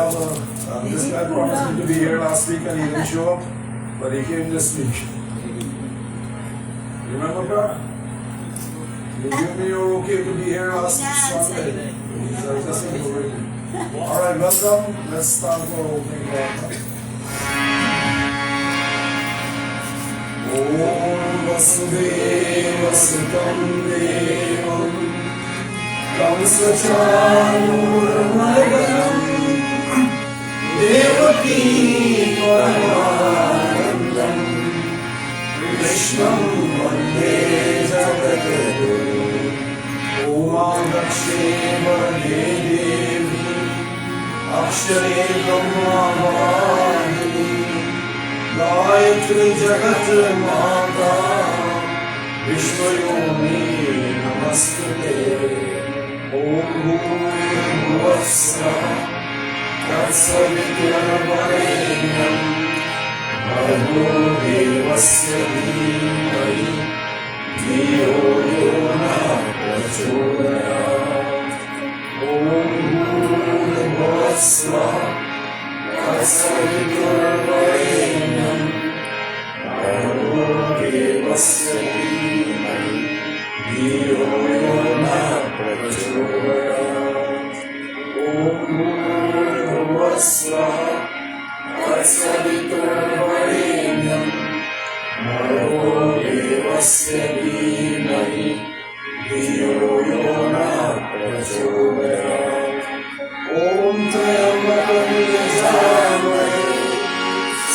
This man promised me to be here last week and he didn't show up, but he came this week. Remember, brother? You gave me your okay to be here last Sunday. Alright, welcome. Let's start our opening prayer. Om Vasudeva Sutam Devam Kamsachanuramayam Devaki Paramanandam Krishnam Vande Jagadguru Om Dakshe Varade Devi Akshare Brahma Bhavani Gayatri Jagat Mata Vishwayomi Namastute Om Bhuvasva Tatsaviturvarenyam Bhargo Devasya Dhimai Dhiyo Yona Prachodayat Om Bhuvasva Tatsaviturvarenyam Bhargo Devasya Dhimai Dhiyo Yona Prachodayat Om Bhuvasva Tatsaviturvarenyam Bhargo Devasya Dhimai Dhiyo Yona Prachodayat Om Trayambakam Yajamare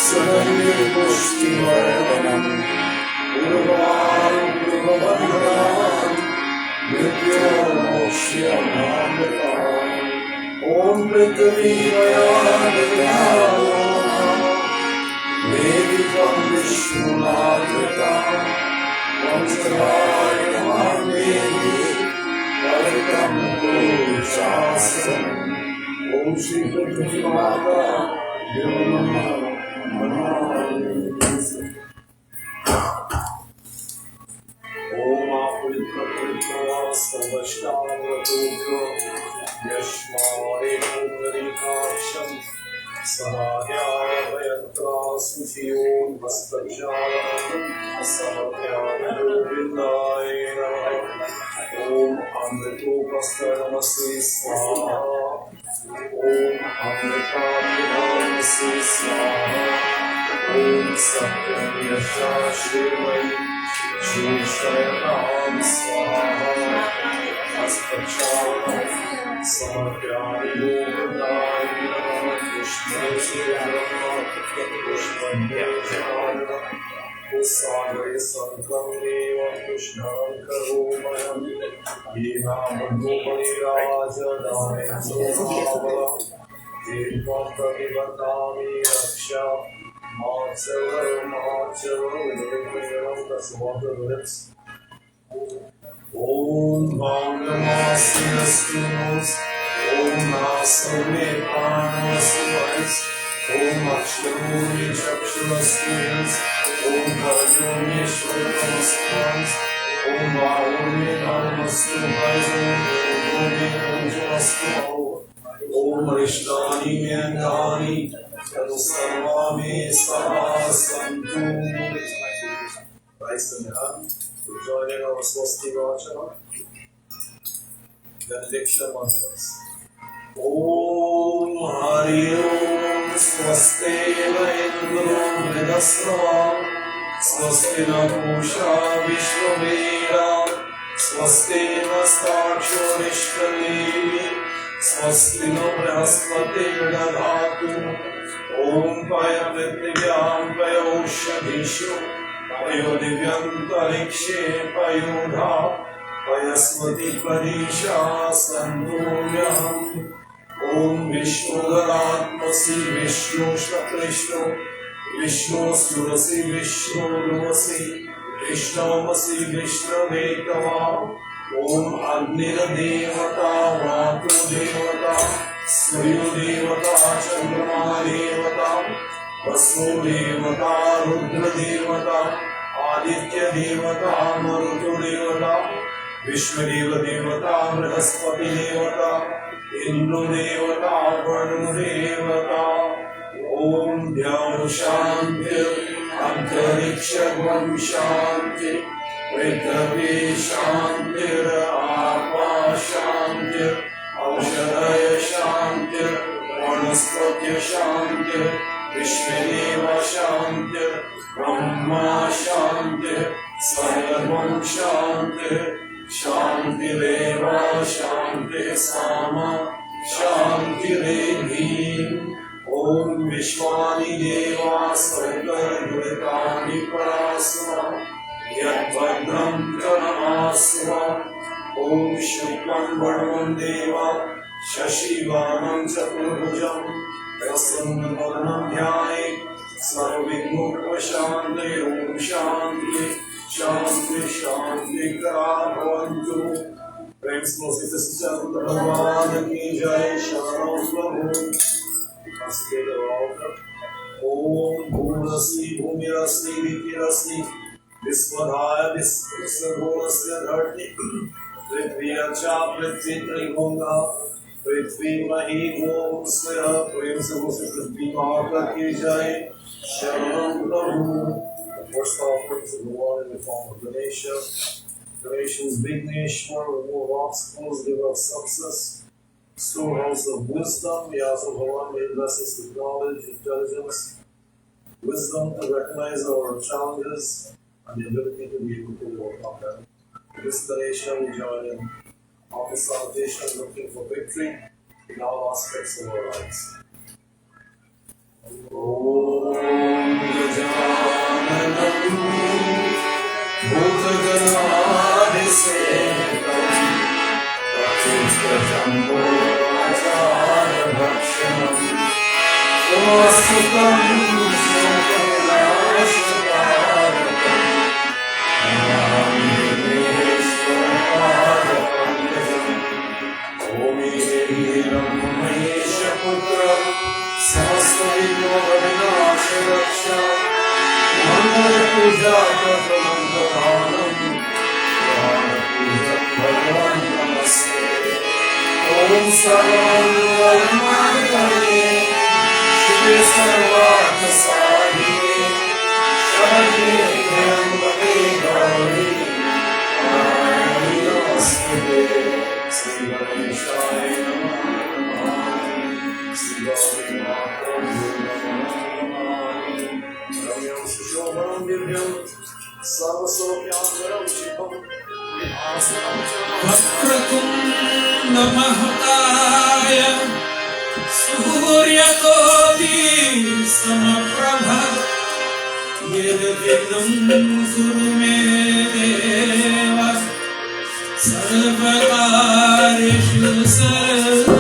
Sarvir Pushti Vardhanam Urvarum Urvabandhanam Mrityo Mokshyamamritam Om Prithvi Vayadhyam Vedikam Vishnunathritam Vanchadayam Devi Varitam Guru Shastram Om Shri Prithvi Mata Yamama Om Apurita Purita Savashtamratubhyo Yashmare Pundarikaksham Samadhyaya Vayatra Suchiyon Vastajaya Samadhyaya Vindayena Om Amritopastharamasi Swaha Om Amritamidamasi Swaha Om Satyam Yashashirvai Shishayam Swaha Astachala Samadhyaya Vindayena Krishna Krishna Usagaya Sankam Deva Krishna Karumayam Yena Bandhumani Raja Daya Somavala Devam Pradivadami Raksha Matsava That's the water of the lips. Om Bhangamasya Stunos Om Nasame Panasuvais Om Akshamuni Chakshurasuyas Om Karjuni Shurasuvais Om Varuni Namastu Bhajam Om Pujamastu Om Rishtani Myandani Sarvami Sahasantu. Praise the Lord. Joining our Swasti Vachana. Benediction mantras. Om Hari Om Swaste Indro Vidasrava Swasti na Pusha Vishwaveda Swasti na Stakshurishkali Swasti no Brahaspati Dadhatu Om Paya Vidyavyam Payoshadishu Payo Divyantarikshe Payodha Payasmati Parisha Santuryam Om Vishnu Dharatmasi Vishnu Shakrishnu Vishnu Surasi Vishnu Nuvasi Vishnamasi Vishnu Vetava Om Agnira Devata Vatu Devata Surya Devata Chandrama Devata Vasu Devata Rudra Devata Aditya Devata Marutu Devata Vishwadeva Devata Brihaspati Devata Indra Devata Varna Devata शांति अंतरिक्षं शांति पृथ्वी शांतिरापा शांति औषधय शांति वनस्पत्य शांति विश्वदेव शांति ब्रह्मा शांति सर्वं शांति शांतिरेव शांति सामा शांतिरेधि ओम विश्वानि देवा सर्वदुरितानि परास्व यद्भद्रं तनमास्व ओम शुक्लं वरदं देवा शशिवर्णं चतुर्भुजं प्रसन्नवदनं ध्यायेत् सर्वविघ्नोपशान्तये ओम शांति शांति शांति भवन्तु। Friends, सिस्टर भगवान की जय। शरणं प्रभु। ओम भूरस्ति भूमिरस्ति विकिरस्ति विश्वधाय विश्वभूरस्य धरति पृथ्वी अच्छा पृथ्वी त्रिभुवना पृथ्वी मही ओम स्वः प्रेम से वो पृथ्वी माता की जय। शरणं प्रभु। First offerings of the Lord in the form of donation. Donations, Vigneshwar, remove obstacles, give us success. Storehouse of wisdom. We ask the Lord may bless us with knowledge, intelligence, wisdom to recognize our challenges, and the ability to be able to overcome them. In this donation, we join in office salutation, looking for victory in all aspects of our lives. Vakratunda महताय सूर्यकोटि समप्रभा निर्विघ्नं कुरु मे देव सर्वकार्येषु सर्वदा।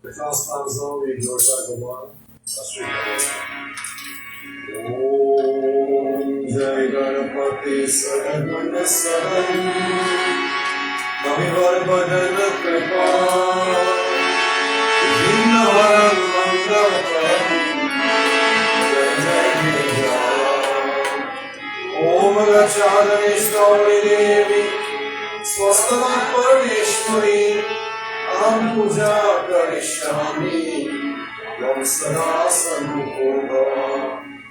Because Manzo, we glorify the one. Om Jai Ganapati Saragana Saran Navivar Bhadana Kripa Vinavaram Mangalam Om Gacchadhanishtavi Devi Swastava Parmeshwari Aham Puja Karishyami Yam Sada Sanmukha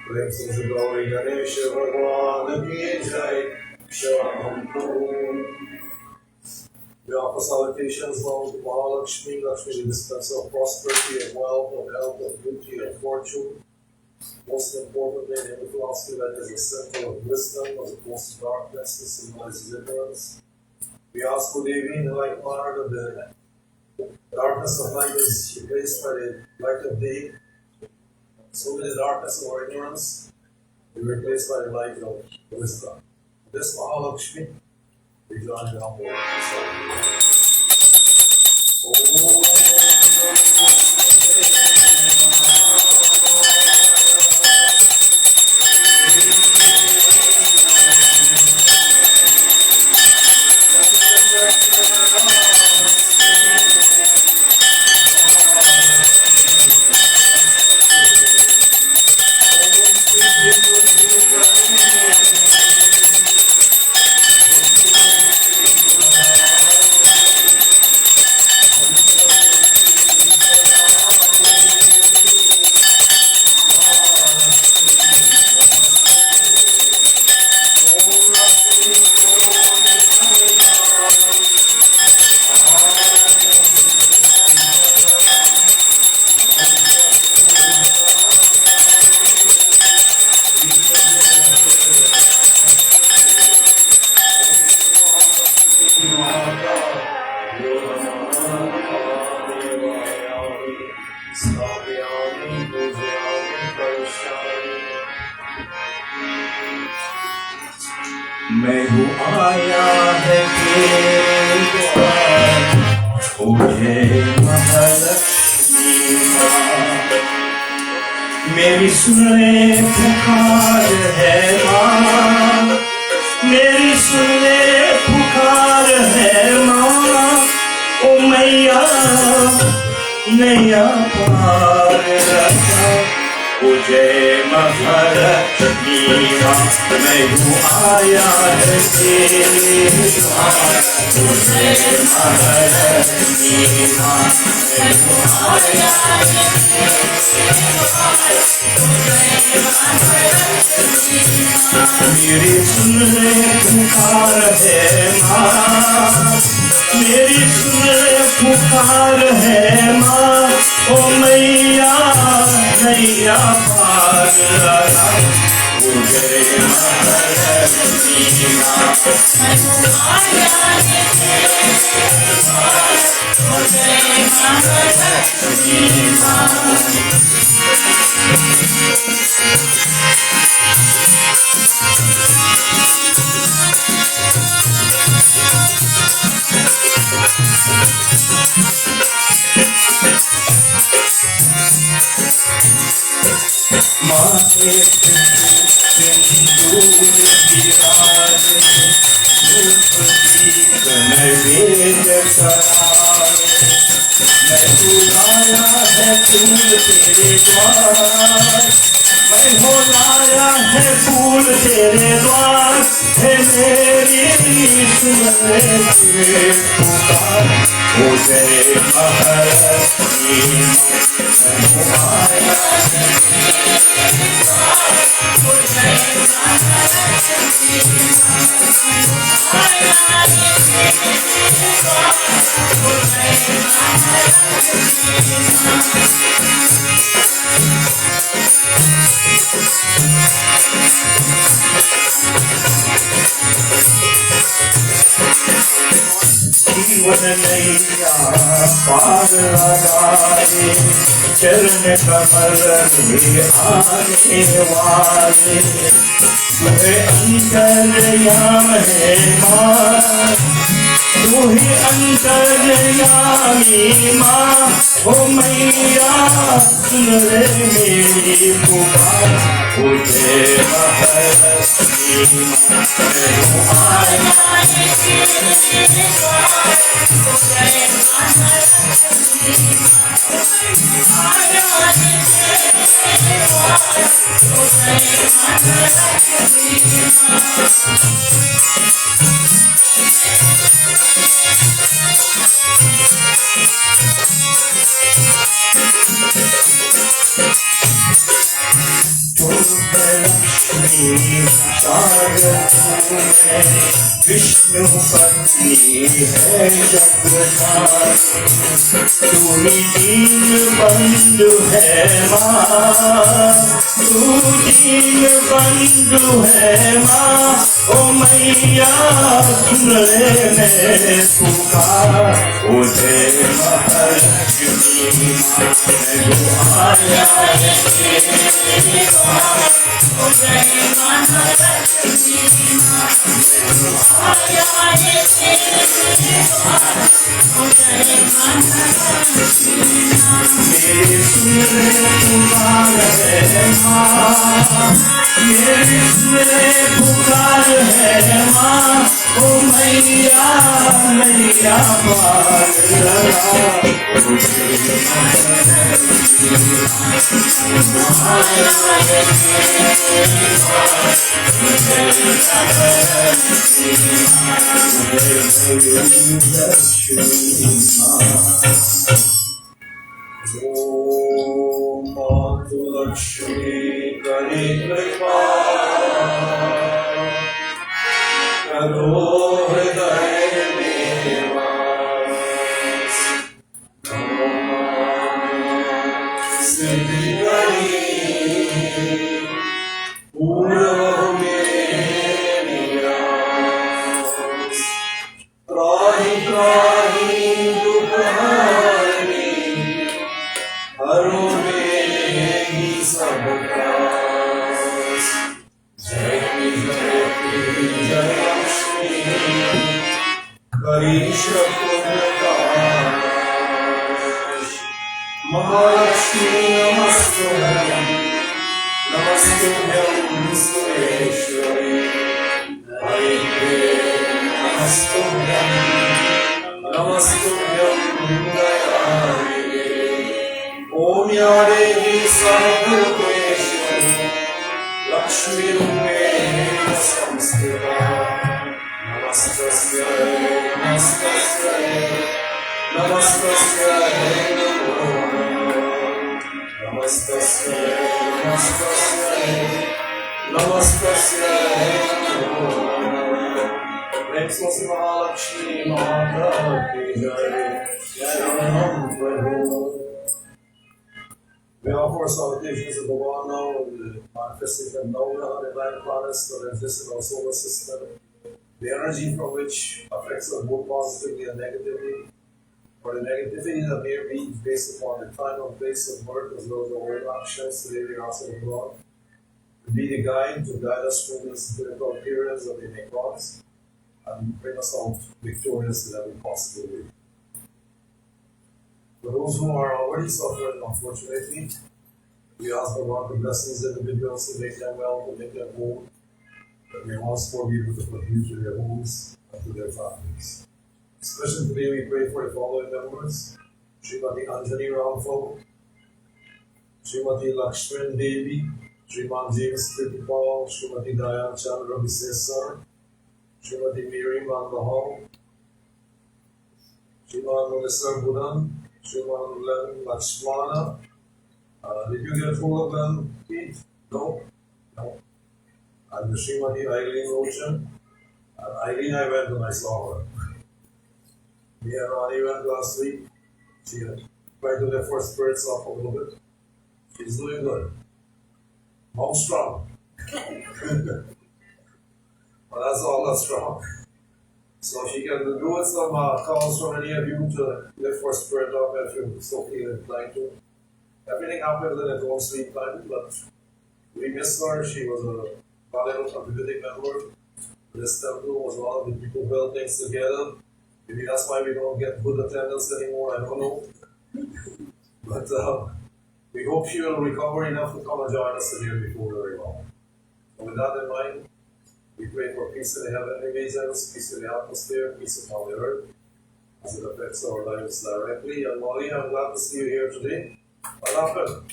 Prem se Gauri Ganesha Bhagwan Ki Jai Shabam. We offer salutations now to Mahalakshmi, Lakshmi, the dispenser of prosperity and wealth, of health, of beauty, and fortune. Most importantly, in the philosophy that is a symbol of wisdom as opposed to darkness, the symbolizes ignorance. We ask for Devi in the like manner that the darkness of night is replaced by the light of day. So with the darkness of our ignorance, we replaced by the light of wisdom. This Mahalakshmi, we join the humble. मैं हूँ आया है तेरे द्वार, मुझे महालक्ष्मी माँ मेरी सुने पुकार है माँ, मेरी सुने पुकार है माँ, ओ मैया नैया पार लगा। ओ जय महालक्ष्मी माँ, मैं हूँ आया है तेरे द्वार। ओ जय महालक्ष्मी माँ, मैं हूँ आया है तेरे द्वार। मेरी सुन ले पुकार है माँ, मेरी सुन ले पुकार है माँ, ओ मैया नैया पार लगा। ओ जय महालक्ष्मी माँ, मैं हूँ आया है तेरे द्वार। ओ जय महालक्ष्मी माँ। मारे सिंदूर गिराए, धूप दीप नैवेद्य कराए। मैं बुलाया है फूल तेरे द्वार, मैं हो लाया है फूल तेरे द्वार। है मेरी सुन ले पुकार। ओ जय महालक्ष्मी माँ, मैं हूँ आया है तेरे द्वार। ओ जय महालक्ष्मी माँ, मैं हूँ आया है तेरे द्वार। ओ जय महालक्ष्मी माँ। जीवन नैया पार लगाए, चरण कमल में आने वाले। तुम्हें अंतर्याम है माँ, तू ही अंतर्यामी माँ। ओ मैया सुन ले मेरी पुकार। ओ जय महालक्ष्मी माँ, मैं हूँ आया है तेरे द्वार। ओ जय महालक्ष्मी माँ, मैं हूँ आया है तेरे द्वार। ओ जय महालक्ष्मी माँ। विष्णु पत्नी है जगधारी, तू ही दीन बंधु है माँ, तू दीन बंधु है माँ। ओ मैया सुन ले मैं पुकार। ओ जय महालक्ष्मी माँ, मैं हूँ आया है तेरे द्वार। ओ जय महालक्ष्मी माँ, मैं हूँ आया है तेरे द्वार। ओ जय महालक्ष्मी माँ। मेरी सुन ले पुकार है माँ, मेरी सुन ले पुकार है माँ। ओ मैया नैया पार लगा। ओ जय महालक्ष्मी माँ, मैं हूँ आया है तेरे द्वार। ओ जय महालक्ष्मी माँ, जय महालक्ष्मी माँ। ओम मातु लक्ष्मी करि कृपा, करो हृदय में वास। सिद्धि करी पूर्व मेरी आस। त्राहि त्राहि दुख हारी, हरो मेरी सब त्रास। जय जय जय लक्ष्मी, करी शत्रुघ्न महालक्ष्मी नमस्तुभ्यं। Namastuvyam Sureshwari Harite Namastuvyam Namastuvyam Dayarine Om Yadevi Sarvabhuteshwari Lakshmi Rupe Samstita Namastasya Namastasya Namastasya Namo Namastasya Namastasya Namastasya Namo Prem se Sri Mahalakshmi Mata Ki Jai Sharanam Prabhu. We offer salutations of Bhagavan now, the manifestation of Navya, the nine planets that exist in our solar system, the energy from which affects us both positively and negatively, or the negativity that may be based upon the time and place of birth as well as the old actions today we ask of God to be the guide, to guide us through these difficult periods that they may cause and bring us out victorious in every possible way. For those who are already suffering, unfortunately, we ask the Lord to bless these individuals, to make them well, to make them whole, that we also be able to contribute to their homes and to their families. Especially today, we pray for the following members: Srimati Anjani Ramphal, Srimati Lakshman Devi, Sriman James Pritipal, Srimati Dayan Chandra Visesar, Srimati Mary Mandahal, Sriman Munisar Budan, Sriman Len Lakshmana. Did you get hold of them, Pete? No? No. And the Srimati Eileen Ocean. Eileen, I went and I saw her. Me and Ronnie went last week. She tried to lift her spirits up a little bit. She's doing good. How strong? Well, that's all that's strong. So she can do with some calls from any of you to lift her spirit up if you so feel inclined to. Everything happens in its own sweet time, but we miss her. She was a valuable contributing member. This temple was one of the people who held things together. Maybe that's why we don't get good attendance anymore, I don't know. But we hope she will recover enough to come and join us again before very long. So with that in mind, we pray for peace in the heavenly regions, peace in the atmosphere, peace upon the earth, as it affects our lives directly. And Molly, I'm glad to see you here today. What happened?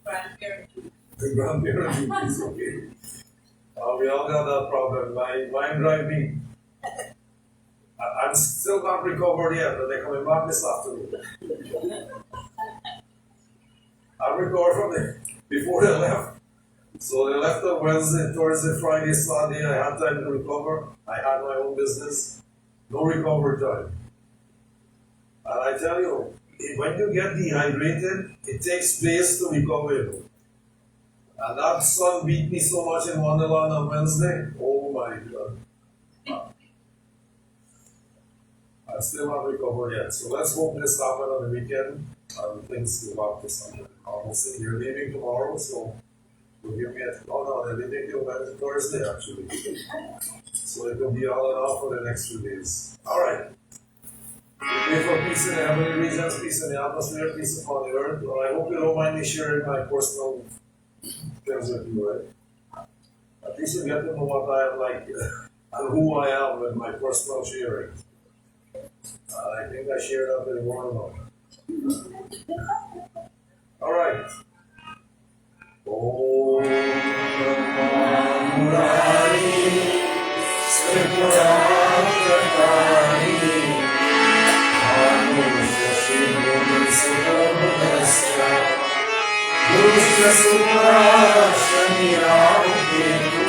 Grandparent. The grandparent duties, okay. We all got that problem. Mine drive me. I'm still not recovered yet, but they're coming back this afternoon. I recovered from before they left. So they left on Wednesday, Thursday, Friday, Sunday. I had time to recover. I had my own business. No recovery time. And I tell you, when you get dehydrated, it takes days to recover. And that sun beat me so much in Wonderland on Wednesday. Oh my God. I'm still not recovered yet. So let's hope this happens on the weekend and things go back to something. Honestly, you're leaving tomorrow, so you'll give me they're leaving till Thursday actually. So it will be all in all for the next few days. Alright. We pray for peace in the heavenly regions, peace in the atmosphere, peace upon the earth. Well, I hope you don't mind me sharing my personal things with you, right? At least you get to know what I am like and who I am with my personal sharing. I think I shared that with one All right. Om Namah Murari Sripurātari Anusha Shivuni Sukabhasya Dusya Suprashani Rahuketu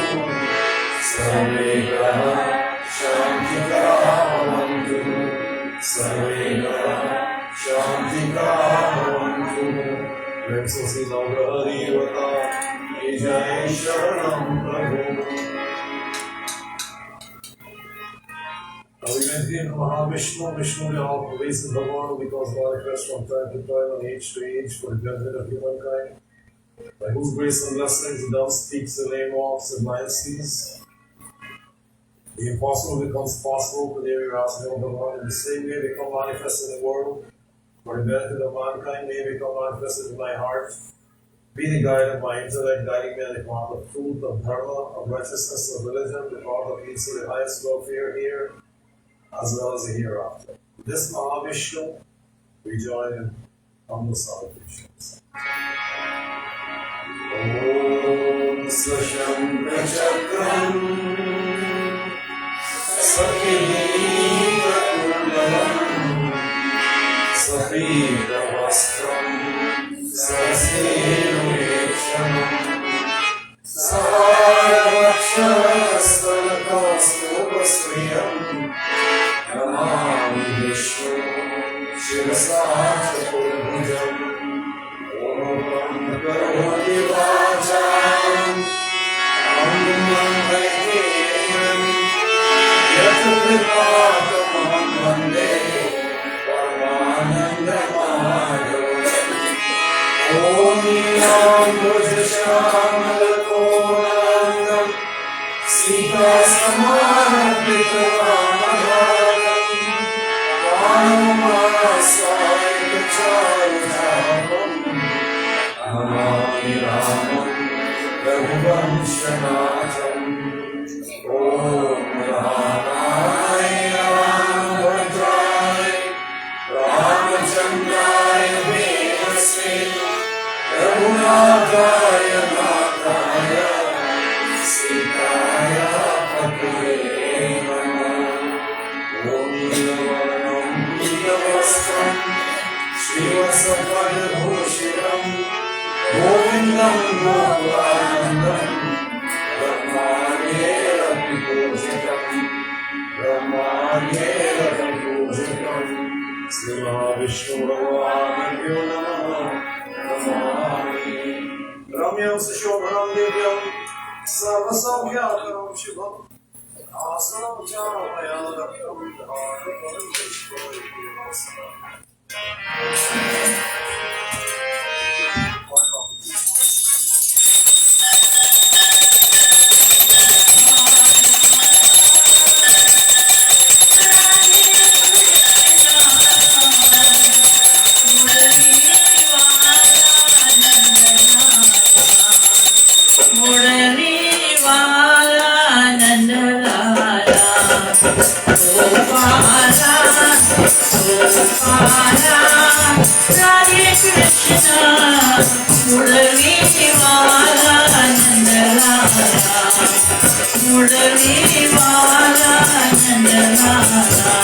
Sarvega Shantika Avantu Sarvega Shantika Avantu Prem se Sri Navgrahadevata Ki Jai Sharanam Prabhu. Now we maintain Mahavishnu, Vishnu, the all-pervasive Bhagavan, because manifests from time to time and age to age for the benefit of humankind, by whose grace and blessings the dove speaks, the lame walks, and blind sees. The impossible becomes possible. Today we are asking Bhagavan in the same way become manifested in the world, for the benefit of mankind may become manifested in my heart, Be the guide of my intellect, guiding me on the path of truth, of dharma, of righteousness, of religion, the path that leads to the highest welfare here, as well as the hereafter. This Mahavishnu, we join in humble salutations. Om Sasham Prachakram Sakhi Kundalam Sahita Vastram Sasenu Eksham Saravakshastanakastupasriyam Namami Vishnu Shivasachapurvujam Om Karoti Vajam Amman Vaidhyam Yatuvipākamam Vande Paramanandamādhavam Om Yam Bhujashamalakōrangam Sita Samarapitamadharam Vanumasayakacharudhavam Namami Ramam Raghuvanshanatham Om Ramaya Bhadraya Ramachandraya Vedase Raghunataya Nataya Sitaya Patale Namah Om Navanam Nitavastram Srivasapalabhushiram Govindam Gokulanandam Brahmanera Vibhujitam Brahmanera Vibhujitam Sri Mahavishnu Bhagavanabhyo Namah Namami Ramyam Sashobhanam Devyam Sarvasamkhyaparam Shubham Asanam Chamayadakam Dharakam Radhe Krishna, Murali Wala Nandalala, Murali Wala Nandalala.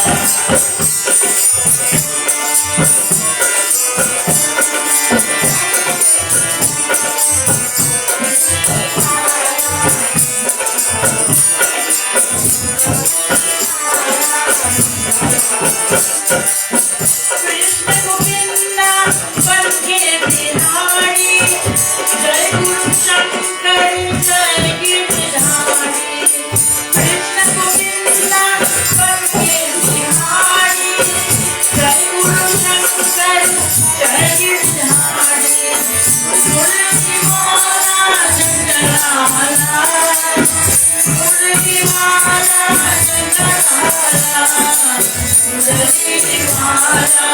Krishna Govinda, Banke Bihari, Jai Guru Shankar, Jai Giridhari. Krishna Govinda, Banke Bihari, Jai Guru Shankar, Jai Giridhari. Murali Wala Nandalala, Murali Wala Nandalala, Murali Wala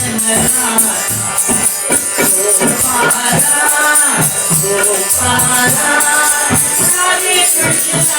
Nandalala. Gopala, Radhe Krishna,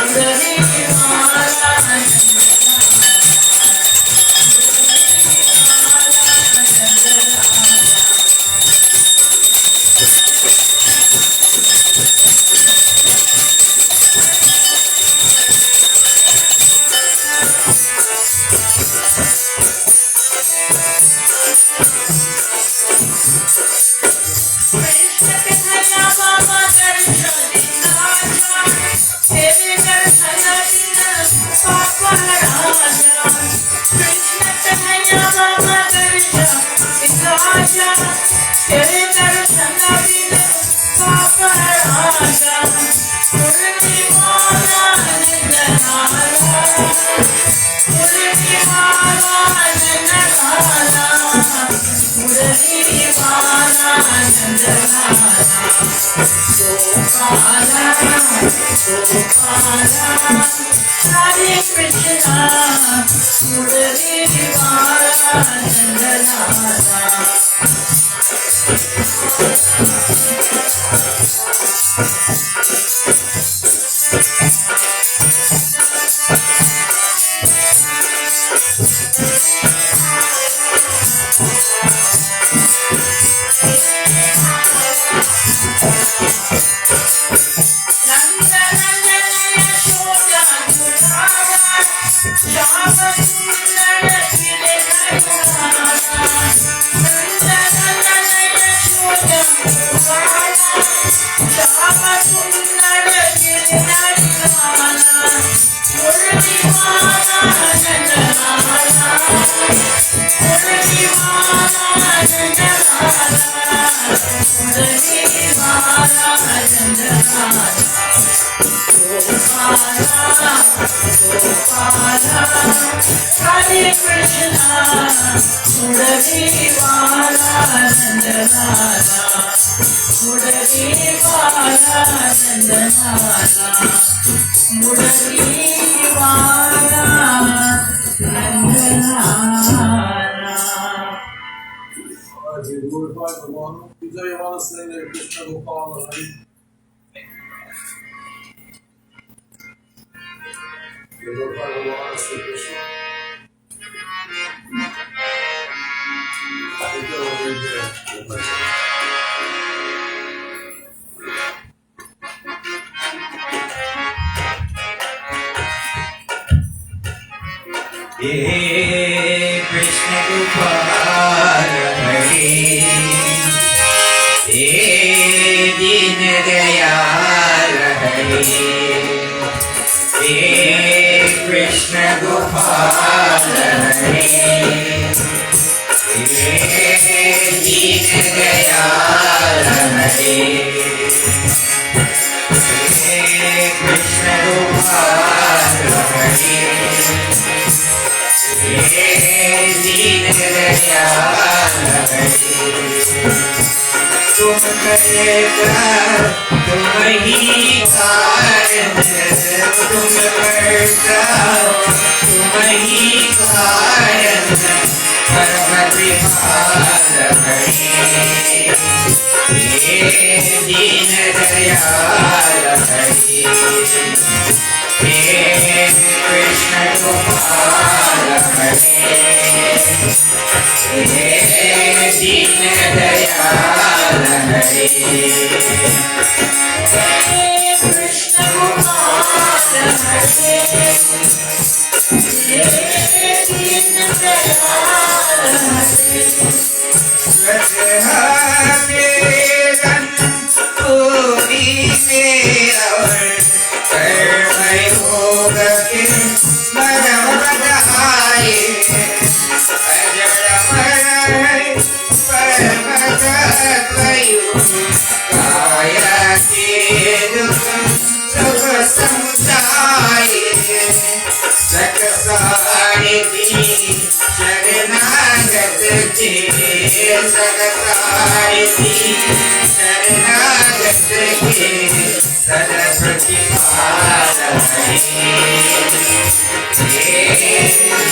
Murali Wala Hare Krishna, Murali Wala Nandalala. Hare Krishna, Murali Wala Nandalala, Murali Wala Nandalala, Murali Wala Nandalala. As we glorify the Lord, you say you want to sing there, Krishna Gopala Hari. You glorify the Lord, Sri Krishna. Take it over there. हे कृष्ण गोपाल हरे हे दीन दयाल हरे हे कृष्ण गोपाल हरे हे दीन दयाल हरे हे कृष्ण गोपाल हरे दीन दयाल हरे तुम करता तुम ही कारण तुम करता तुम ही कारण परम कृपाल हरे दीन दयाल हरे हे कृष्ण गोपाल हरे हे दीन दयाल हरे Krishna Gopala Hare,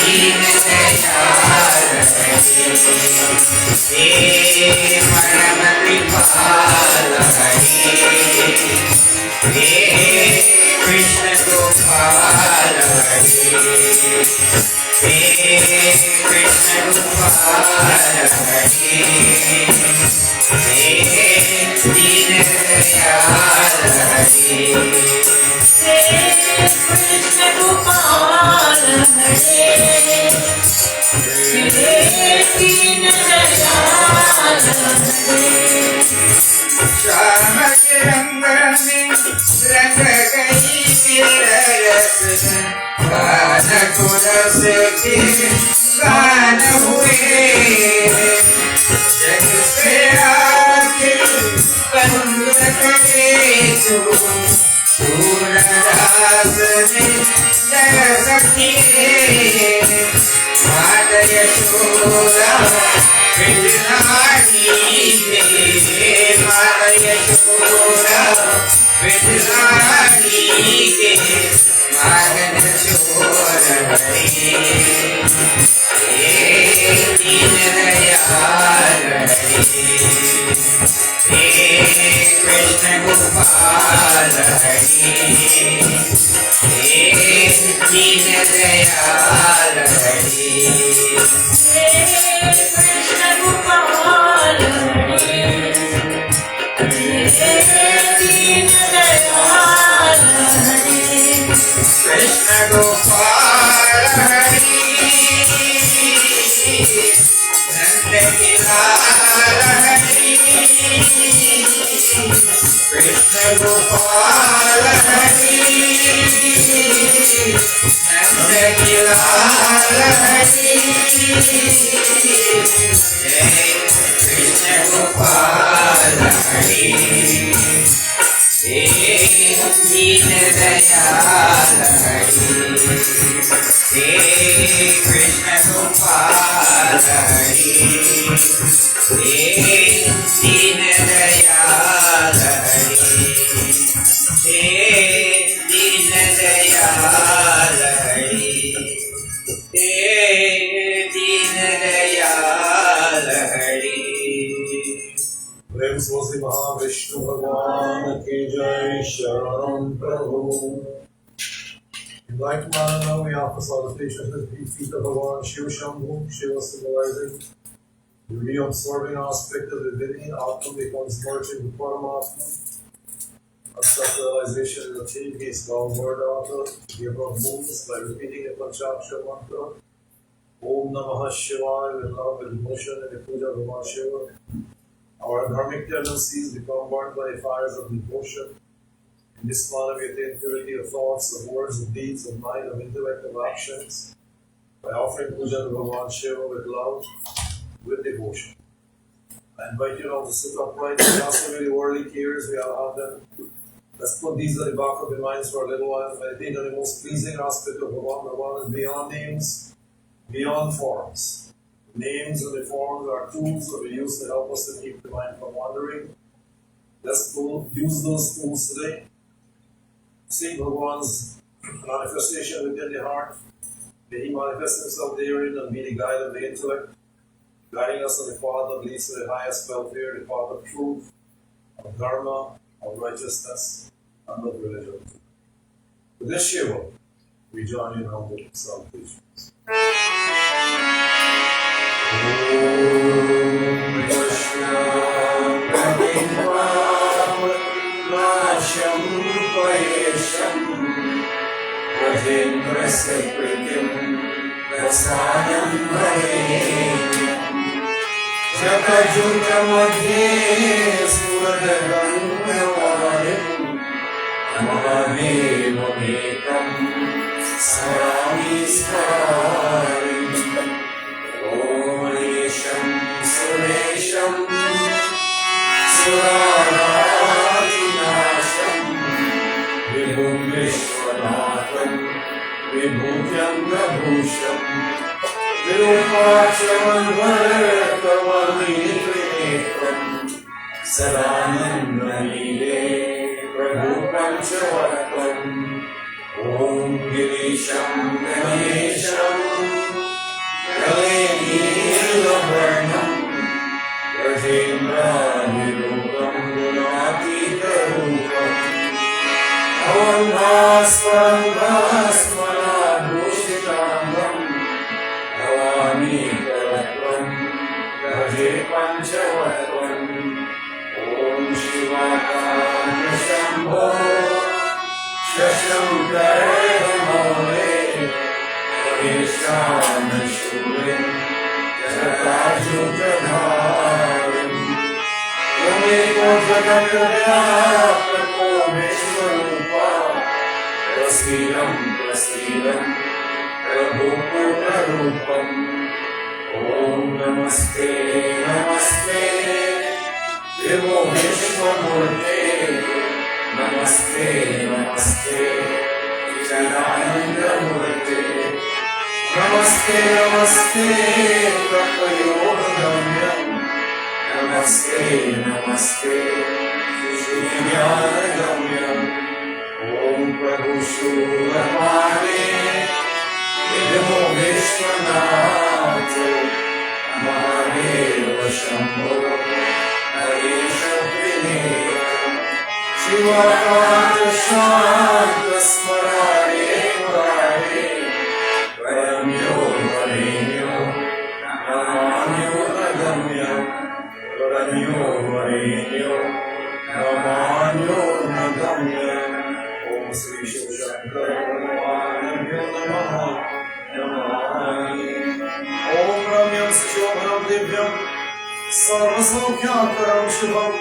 Deen Dayal Hare. Krishna Gopal Hare Krishna Gopal Hare Deen Dayal Hare Krishna Gopal Hare, Deen Dayal Hare. Shyam के रंग में रंग गई रस गान कुरस के गान हुए जग से आके बंद करे तू पूर्ण रास में जग सखी माता यशोदा विद्यानी के माता यशोदा विद्यानी के मागन चोर हरे दीन दयाल हरे कृष्ण गोपाल हरि हे दीन दयाल हरि हे कृष्ण गोपाल हरे हे दीन दयाल हरे कृष्ण गोपाल हरि नंद लाल हरि कृष्ण गोपाल हरि नंद लाल हरि जय कृष्ण गोपाल हरि हे दीन दयाल हरि हे कृष्ण गोपाल हरि हे दीन दयाल हरि हे दीन दयाल हरि हे दीन दयाल हरि प्रेम से महाविष्णु भगवान की जय शरण प्रभु। In like manner, we offer salutations at the feet of Bhagavan Shiva Shambhu, Shiva symbolizing the re-absorbing aspect of the divinity. Atma becomes merged into Paramatma. As self-realization is achieved, he is called word author. The above moves by repeating the Panchakshara mantra. Om Namah Shivaya, with love, with emotion, and the puja of Bhagavan Shiva. Our dharmic tendencies become burned by the fires of devotion. In this manner, we attain purity of thoughts, of words, of deeds, of mind, of intellect, of actions, by offering puja to Bhagavan Shiva with love, with devotion. I invite you all to sit upright and cast away the worldly cares. We all have them. Let's put these at the back of the minds for a little while. Meditate on the most pleasing aspect of Bhagavan. Bhagavan is beyond names, beyond forms. Names and the forms are tools that we use to help us to keep the mind from wandering. Let's use those tools today. See Bhagavan's manifestation within the heart. May He manifest Himself therein and be the guide of the intellect, guiding us on the path that leads to the highest welfare, the path of truth, of dharma, of righteousness, and of religion. For this Shiva, we join in humble salutations. Rajendrasya pritim prasadam varenyam Jagajuta madhye suradagangavarim Namadevam ekam sarami sparim Om Isham Suresham Suraratinasham Vibhum Vishwanatham Vibhutyam Prabhusham Virupacham Vartavanitrinetam Sadanandalile Prabhupam Chavatam Om Girisham Ganesham Galeniravarnam Rajendranirupam Gunatitharupam Avam Bhasvaram Bhasmanabhushitambam Navami Karatvam Raje Panchavatvam Om Shivakanta Shambho Shashamkare Ishana Shubin Jatajugadharim Yameko Jagadhyapako Vishwarupa Prasiram Prasiram Prabhupada Om Namaste Namaste Devo Vishwamurte Namaste Namaste Janananda Murte Namaste Namaste Prapayogamyam Namaste Namaste Shriyanagam Om Prabhu Shulamane Idamo Vishwanato Mahadeva Shambho Harisha Vineta Shivakant शांत स्मरारे मुरारे परम्यो वरेण्यो नमाम्यो नगम्यो परम्यो वरेण्यो नमाम्यो नगम्यो ओम श्री शिव शंकर भगवान्यो नमः नमामि ओम रम्यं शिवं दिव्यं सर्वसौख्याकरं शुभम्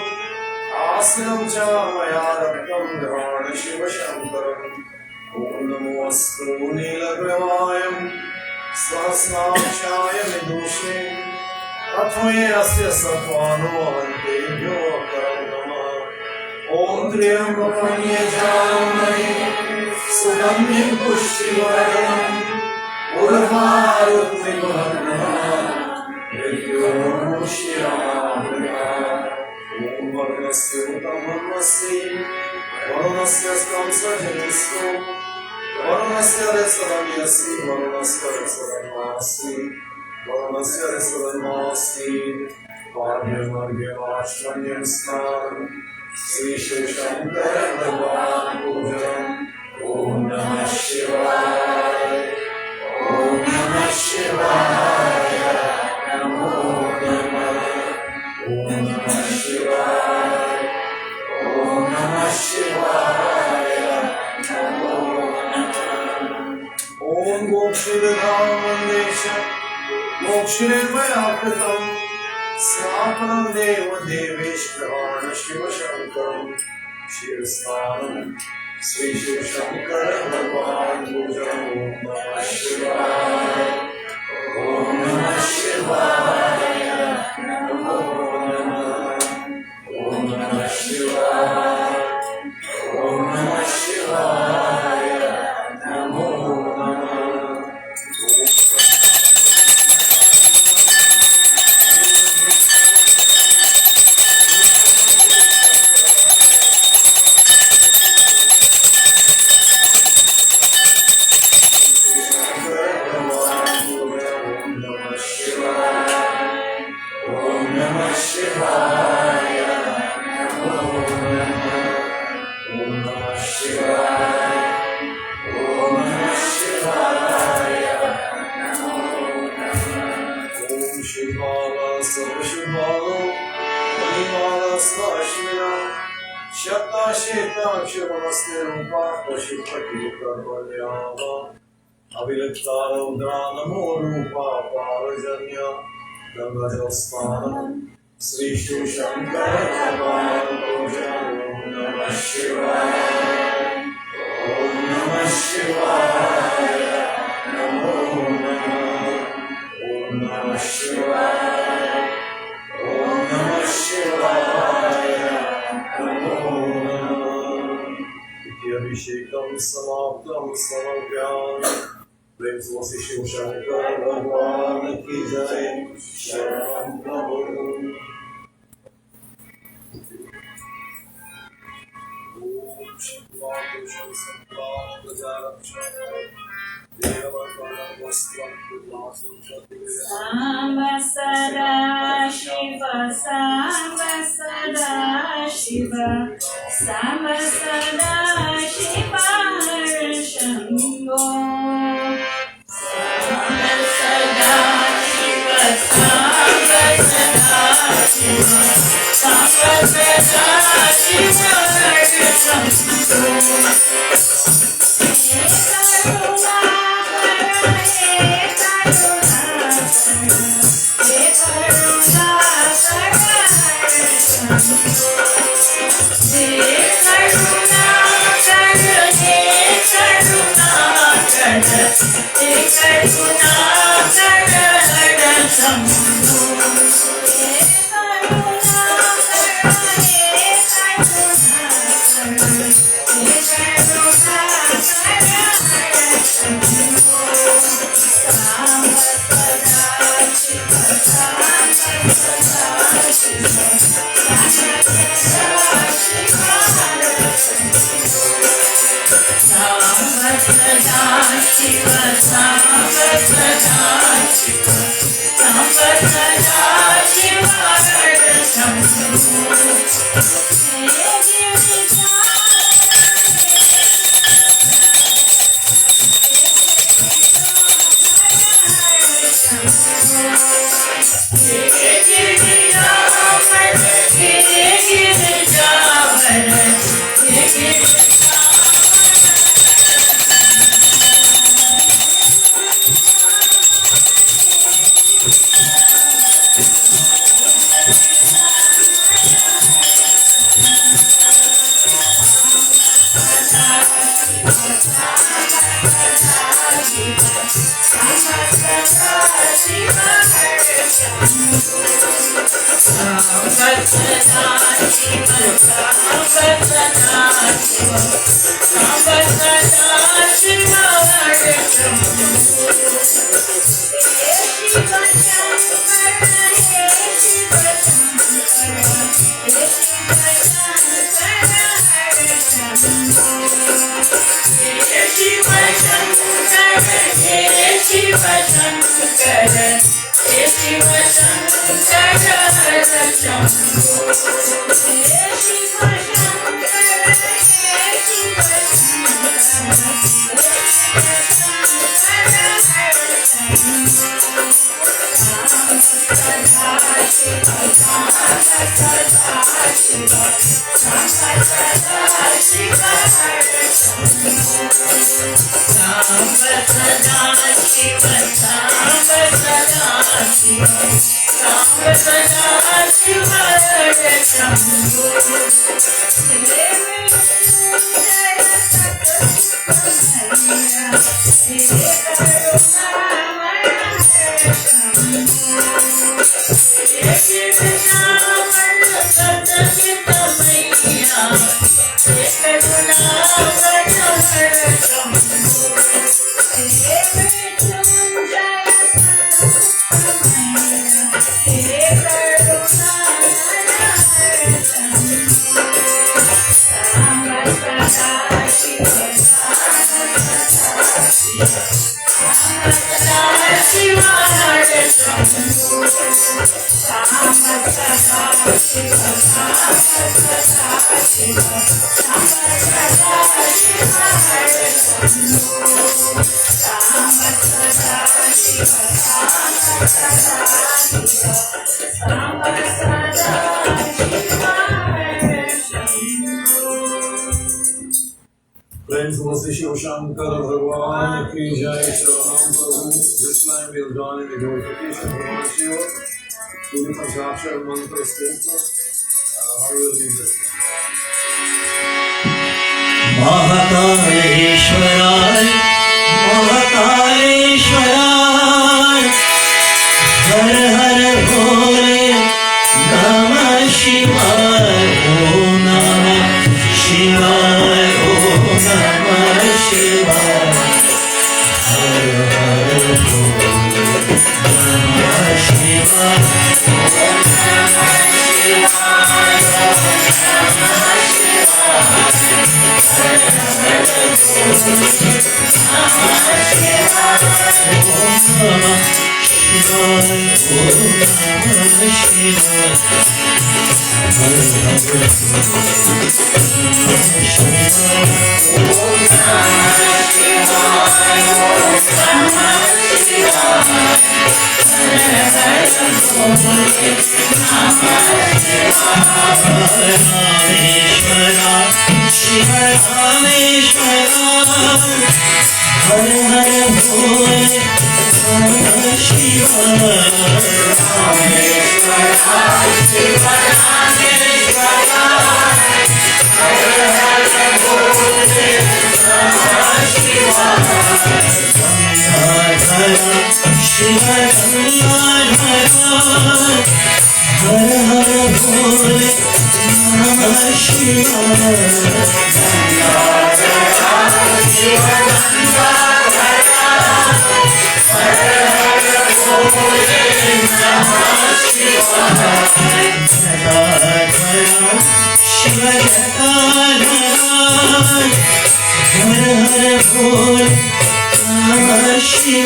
आसनं च मया रक्तं गृहाण शिवशङ्करम् ॐ नमोऽस्तु नीलग्रवाय सहस्राक्षाय विदुषे अथवे अस्य सत्त्वानो अन्तेभ्यो करं नमः ॐ त्र्यम्बकं यजामहे सुगन्धिं पुष्टिवर्धनम् उर्वारुक्मिवर्धनम् ओम वर्णस्य उत्तमस्य वर्णस्य संसर्जनस्य वर्णस्य रसरम्यस्य वर्णस्य रसरम्यस्य वर्णस्य रसरम्यस्य पाद्यमर्घ्यमाश्रम्यं स्नानं श्री शिव शंकर भगवान पूजनम् ओम नमः शिवाय ओम नमः शिवाय नमो नमः ओम नमः शिवाय ओम नमः शिवाय नमो नमः ओम गोक्षिरधामन्देश मोक्षिर्मयाकृतं स्थापनं देव देवेश्वरान् शिवशङ्करं शिरस्नानं श्री शिवशङ्कर भगवान् पूजनम् ओम नमः शिवाय ओम नमः शिवाय नमो ओम नमः शिवाय ओम नमः शिवाय नमो नमः ओम नमः शिवाय नमो नमः ओम नमः शिवाय ओम नमः शिवाय नमो नमः ओम शिवाय सर्वशिवाय मणिमाला स्वाश्विना शताशेताक्षरमस्ते रूपा पशुपतिकर्मण्याः अभिलिप्ता रौद्रा नमो रूपा पारजन्या गंगाजलस्नानं श्री शिव शंकर भगवान पूजनम् ओम नमः शिवाय ओम नमः शिवाय नमो नमः ओम नमः शिवाय ओम नमः शिवाय नमो नमः इति अभिषेकं समाप्तं समव्यामि प्रेम से शिव शंकर भगवान की जय शरणं प्रभु ओम शिवाय सांब सदा शिव सांब सदा शिव सांब सदा शिव हर शंभो सांब सदा शिव सांब सदा शिव सांब सदा शिव हर Shambho Shiva, Friends, Mr. Shiv Shankar Bhagwan ki jai. Charanam Prabhu. This time we will join in the glorification of Bhagwan Shiva to the Panchakshar Mantra Stotra. How will we do this? महाकालेश्वराय महाकालेश्वराय हर हर भोले नमः शिवाय ओम नमः शिवाय ओम नमः शिवाय हर हर भोले नमः शिवाय ओम नमः शिवाय Shiva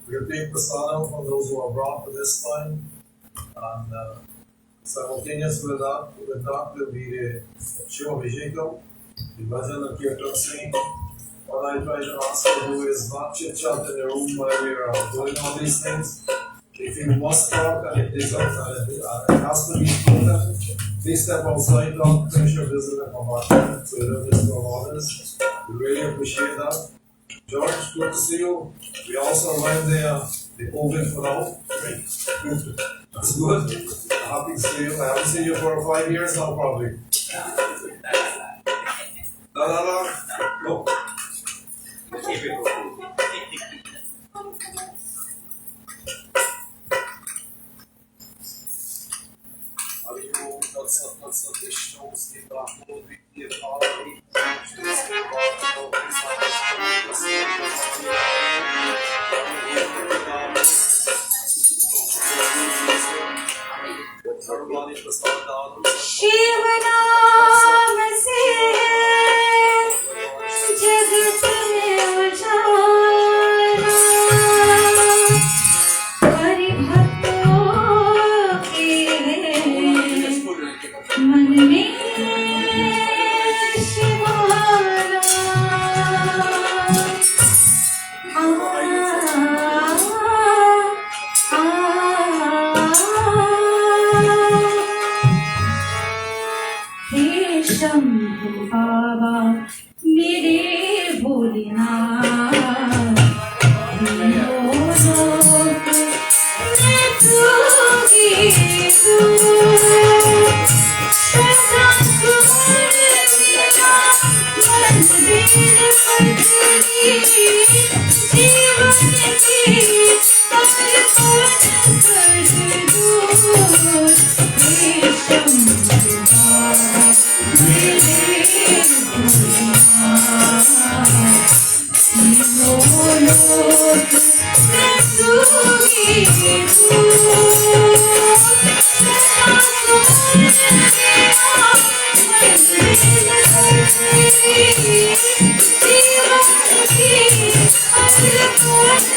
We'll take prasadam from those who are brought to this line, and simultaneous with that will be the Shiva Vijayakam, the Bhajan and Kirtan singing. What I try to ask you to do is not chit chat in the room while we are doing all these things. If you must talk and it has to be spoken, please step outside, don't finish your visit and come back so you don't disturb others. We really appreciate that. George, good to see you. We also aligned the COVID for now. That's good. Happy to see you. I haven't seen you for 5 years now, probably. No. Are you Shiv नाम से जगत में उजाला, हरि भक्तों के मन में शिवाला। हे शंभु बाबा मेरे भोलेनाथ, तीनों लोक में तू ही तू, सदा तुम्हारा मंदिर पर तेरी जीवन की हर पल कर दूं। हे शंभु बाबा मेरे भोलेनाथ, तीनों लोक में तू ही तू, सदा तुम्हारा मंदिर पर तेरी जीवन की हर पल कर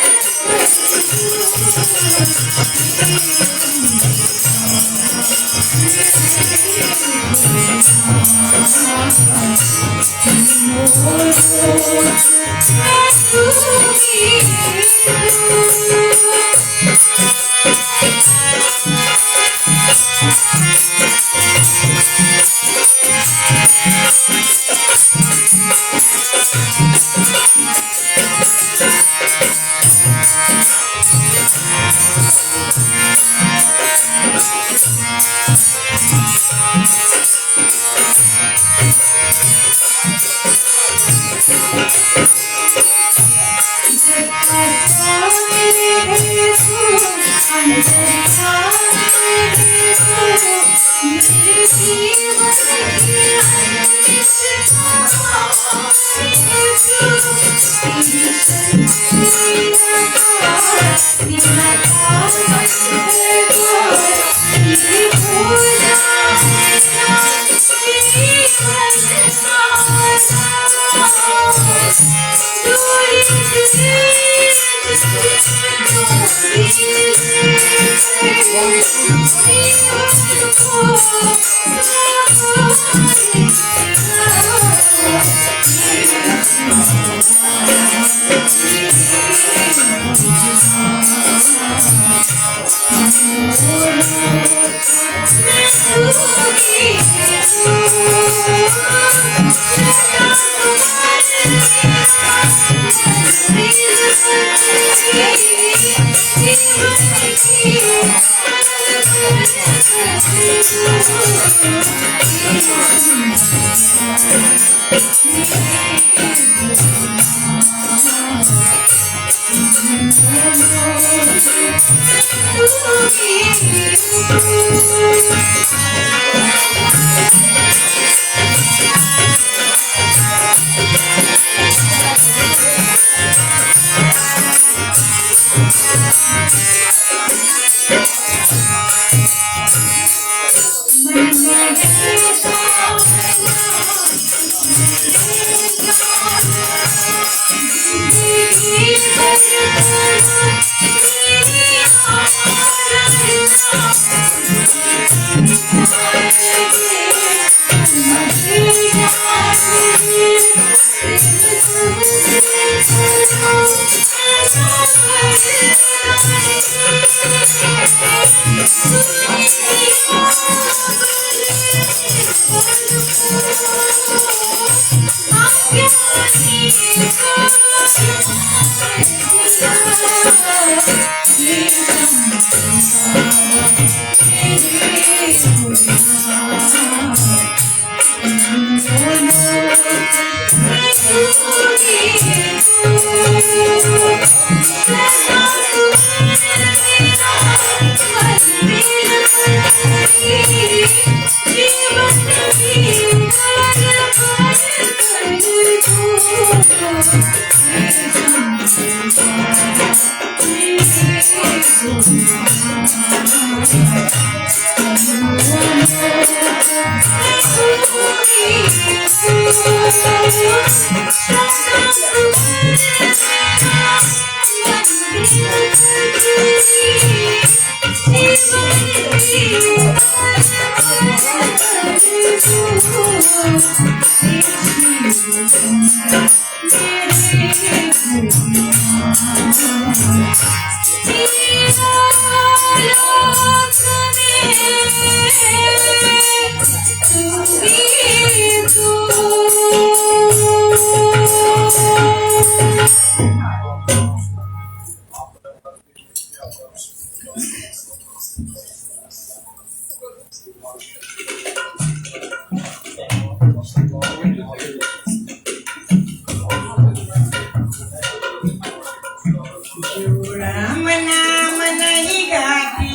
राम नाम नहीं गाते,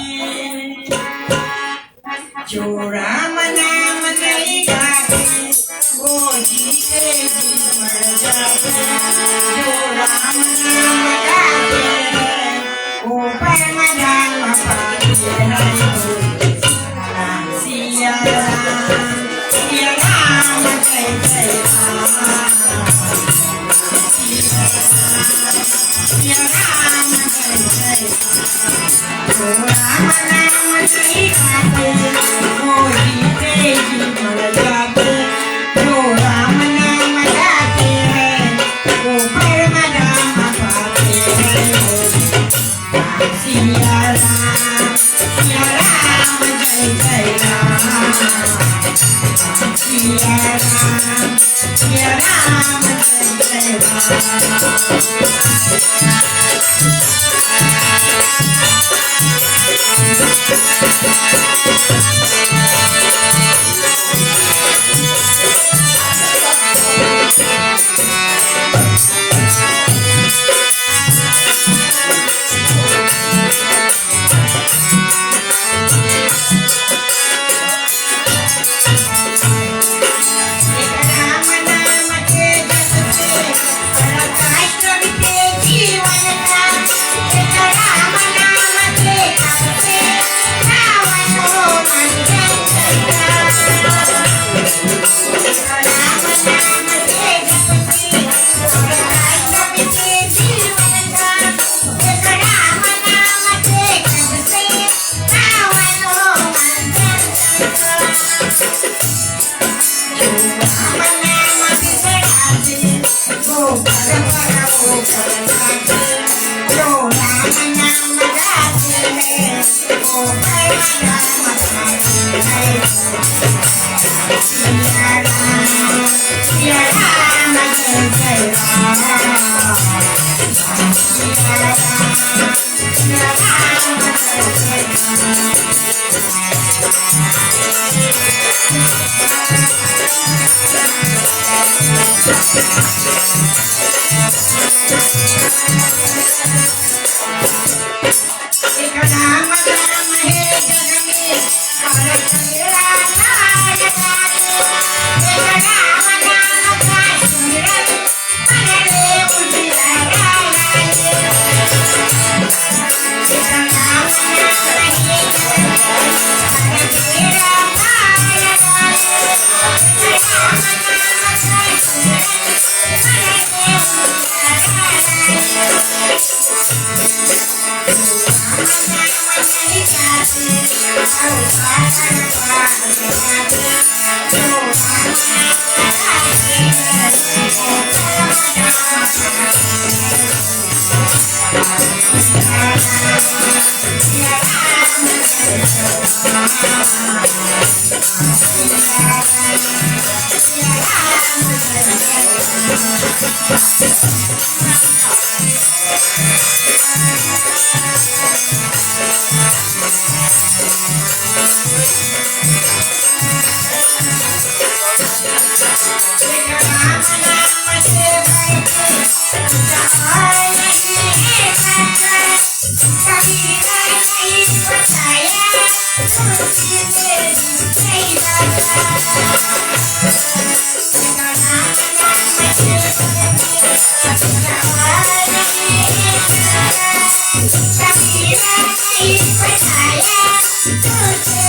जो राम नाम नहीं गाते वो जीते जी मर जाते। जो राम नाम गाते वो परम धाम पाते हैं। सिया राम जय जय राम, सिया राम जय जय राम। जो राम नाम नहीं गाते वो जीते जी मर जाते। जो राम नाम गाते हैं वो परम धाम पाते हैं। सिया राम जय जय राम, सिया राम जय जय राम नाम के जप से बड़ा कष्ट बीते जीवन का। एक राम नाम के जप से रावण को मंजन करता। राम नाम के जप से बड़ा कष्ट बीते जीवन का। एक राम नाम के जप से रावण को मंजन करता। जो राम नाम बिगड़ाते वो पर वो करवाते। जो राम नाम गाते हैं वो परम धाम पाते हैं। सिया राम जय जय राम, सिया राम जय जय एक राम नाम है जग में और तेरा नाम गाते। एक राम नाम का सिमरन मन में उजियारा लाए। एक राम नाम है जग में और तेरा नाम गाते। एक राम नाम का सिमरन मन में उजियारा Thank you.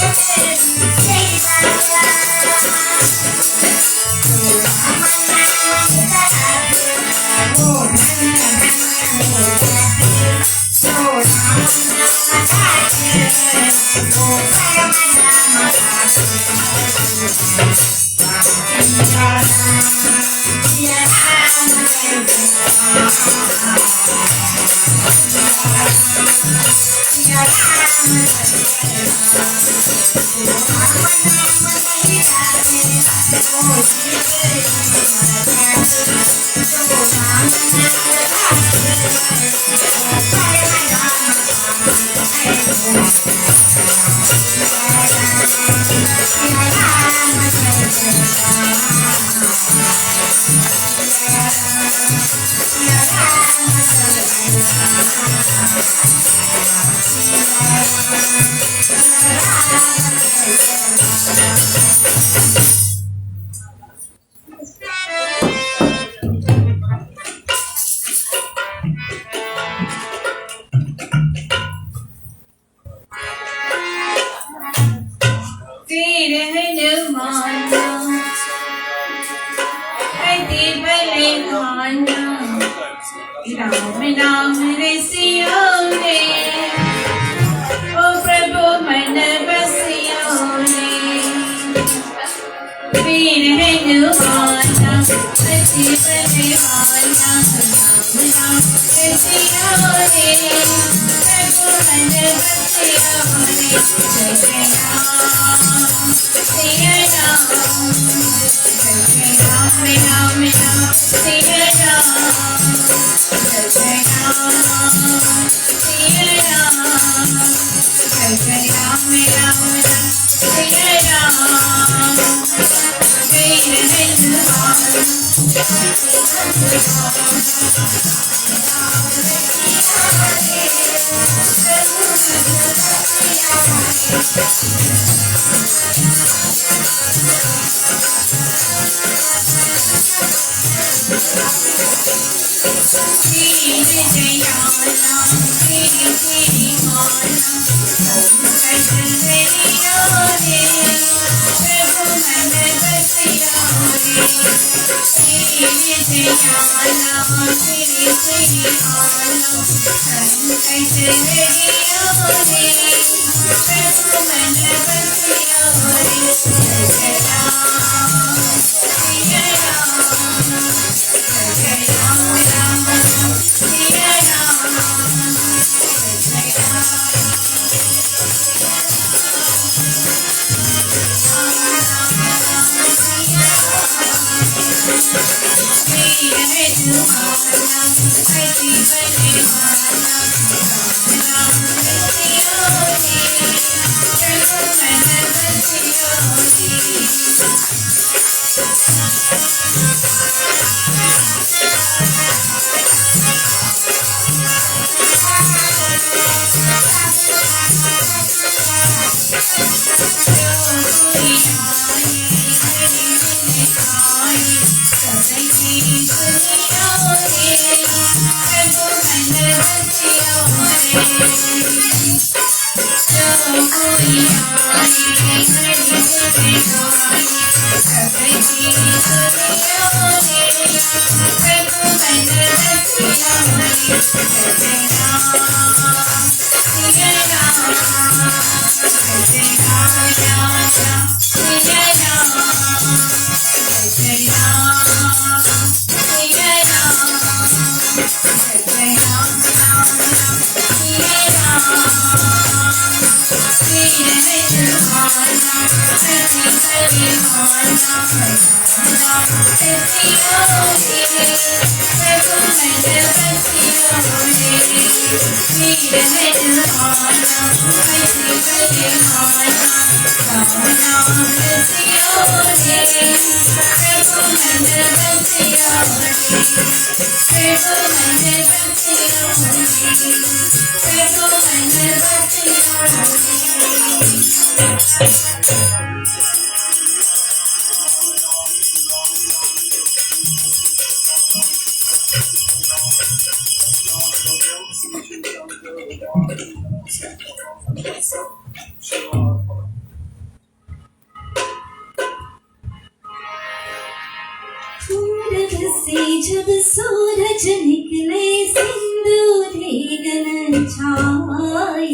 जब सूरज निकले सिंदूरी गगन छाए,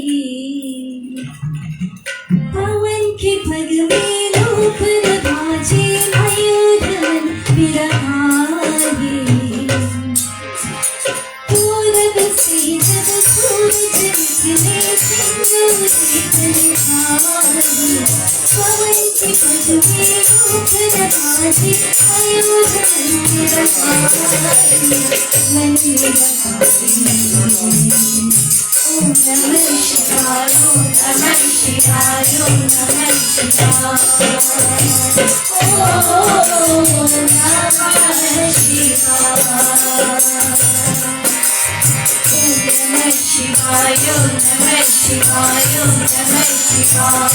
पवन के पग में रूप रवाजे मयूर मन विराजे। पूरब से जब सूरज निकले सिंदूरी गगन छाए, पवन के पग में रूप रवाजे मयूर मन विराजे। मन विराजे ओम नमः शिवाय, ओम नमः शिवाय, ओम नमः शिवाय, ओम नमः शिवाय, ओम नमः शिवाय, ओम नमः शिवाय, ओम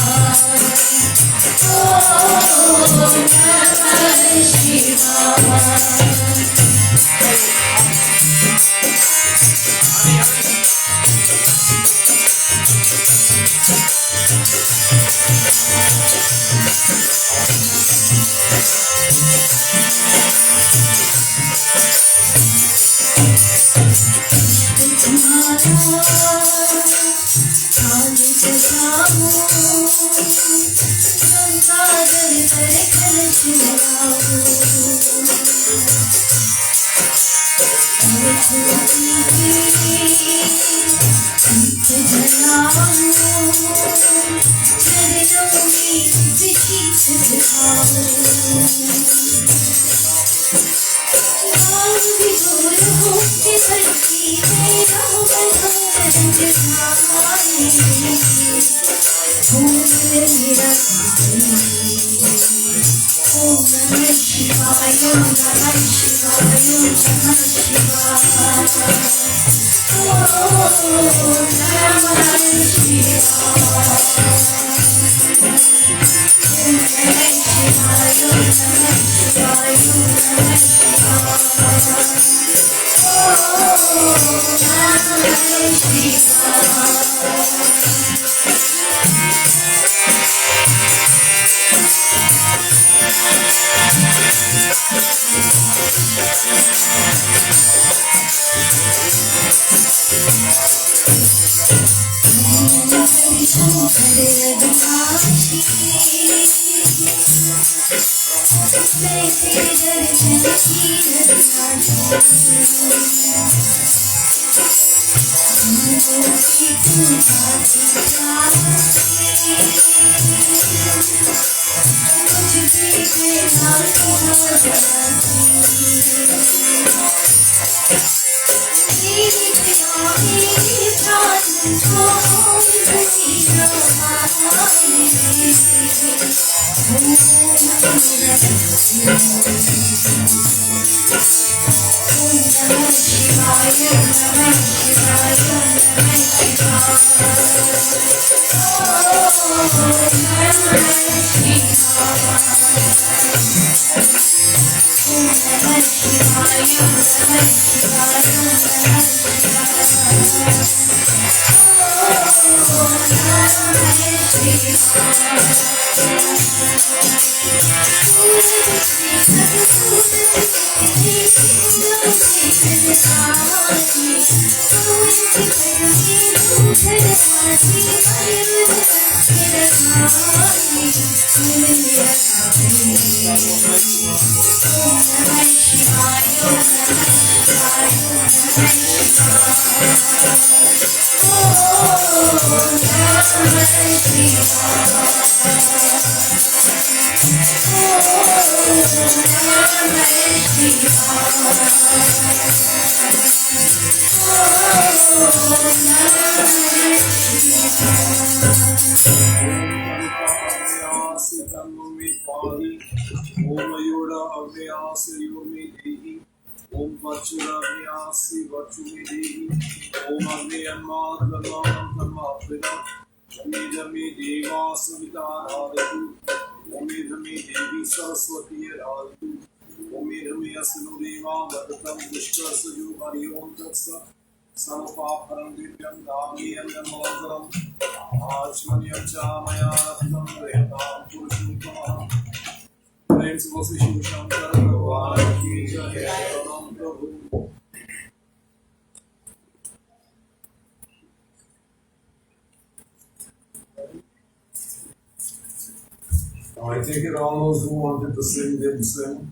Now I take it all those who wanted to sing didn't sing.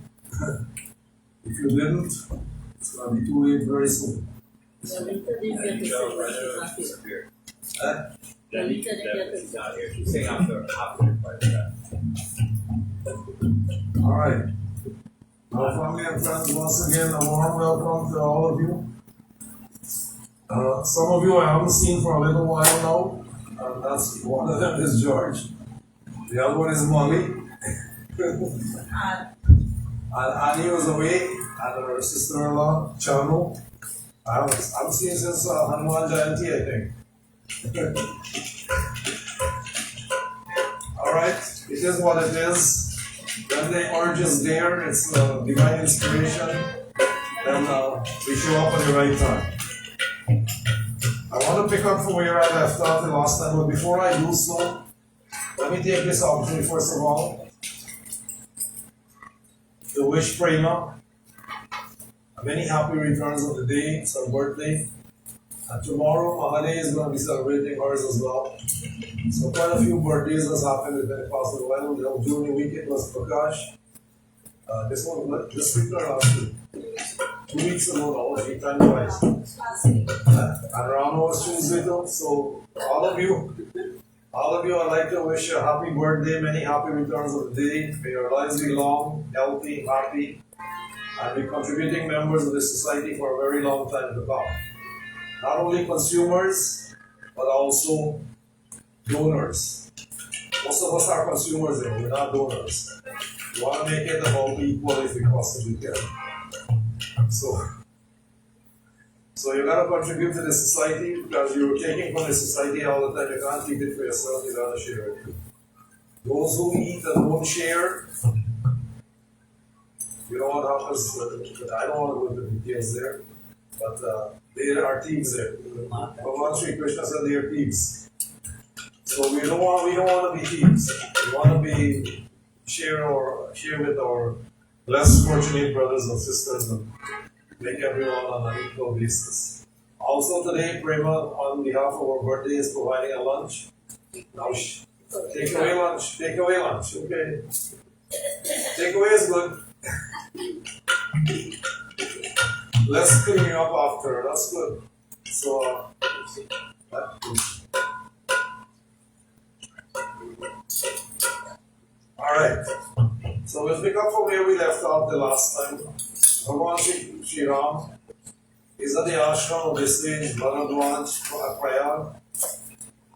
If you didn't, it's gonna be too late very soon. Lalita didn't get to say she's not here. Huh? Lalita didn't get to She's not here. She's saying after the part of that. Alright. Now family and friends, once again a warm welcome to all of you. Some of you I haven't seen for a little while now, and that's one of them is George. The other one is Molly. And Annie was away, and her sister-in-law, Chanu. I haven't seen since Hanuman Jayanti, I think. Alright, it is what it is. When the urge is there, it's divine inspiration, then we show up at the right time. I want to pick up from where I left off the last time, but before I do so, let me take this opportunity first of all to wish Prema many happy returns of the day. It's her birthday. And tomorrow, Mahane is going to be celebrating hers as well. So quite a few birthdays has happened within the past little while. During the week it was Prakash. This week or last week? 2 weeks ago now, 8 times twice. And Rama was Tuesday too. So all of you, I'd like to wish you a happy birthday, many happy returns of the day. May your lives be long, healthy, happy, and be contributing members of the society for a very long time to come. Not only consumers, but also donors. Most of us are consumers and we're not donors. We want to make it about equal if we possibly can. So you got to contribute to the society because you're taking from the society all the time. You can't keep it for yourself, you got to share it too. Those who eat and don't share, you know what happens, I don't want to go into details there, but there are thieves there. Bhagavan Sri Krishna said they are thieves. So we don't want to be thieves. We want to be share with our less fortunate brothers and sisters and make everyone on an equal basis. Also today, Prema, on behalf of our birthday, is providing a lunch. Now, take away lunch. Take away lunch. Okay. Take away is good. Let's clean you up after. That's good. So, alright. So we'll pick up from where we left off the last time. Bhagavan Sri Ram is at the ashram of this sage, Bharadwaj, Prayag.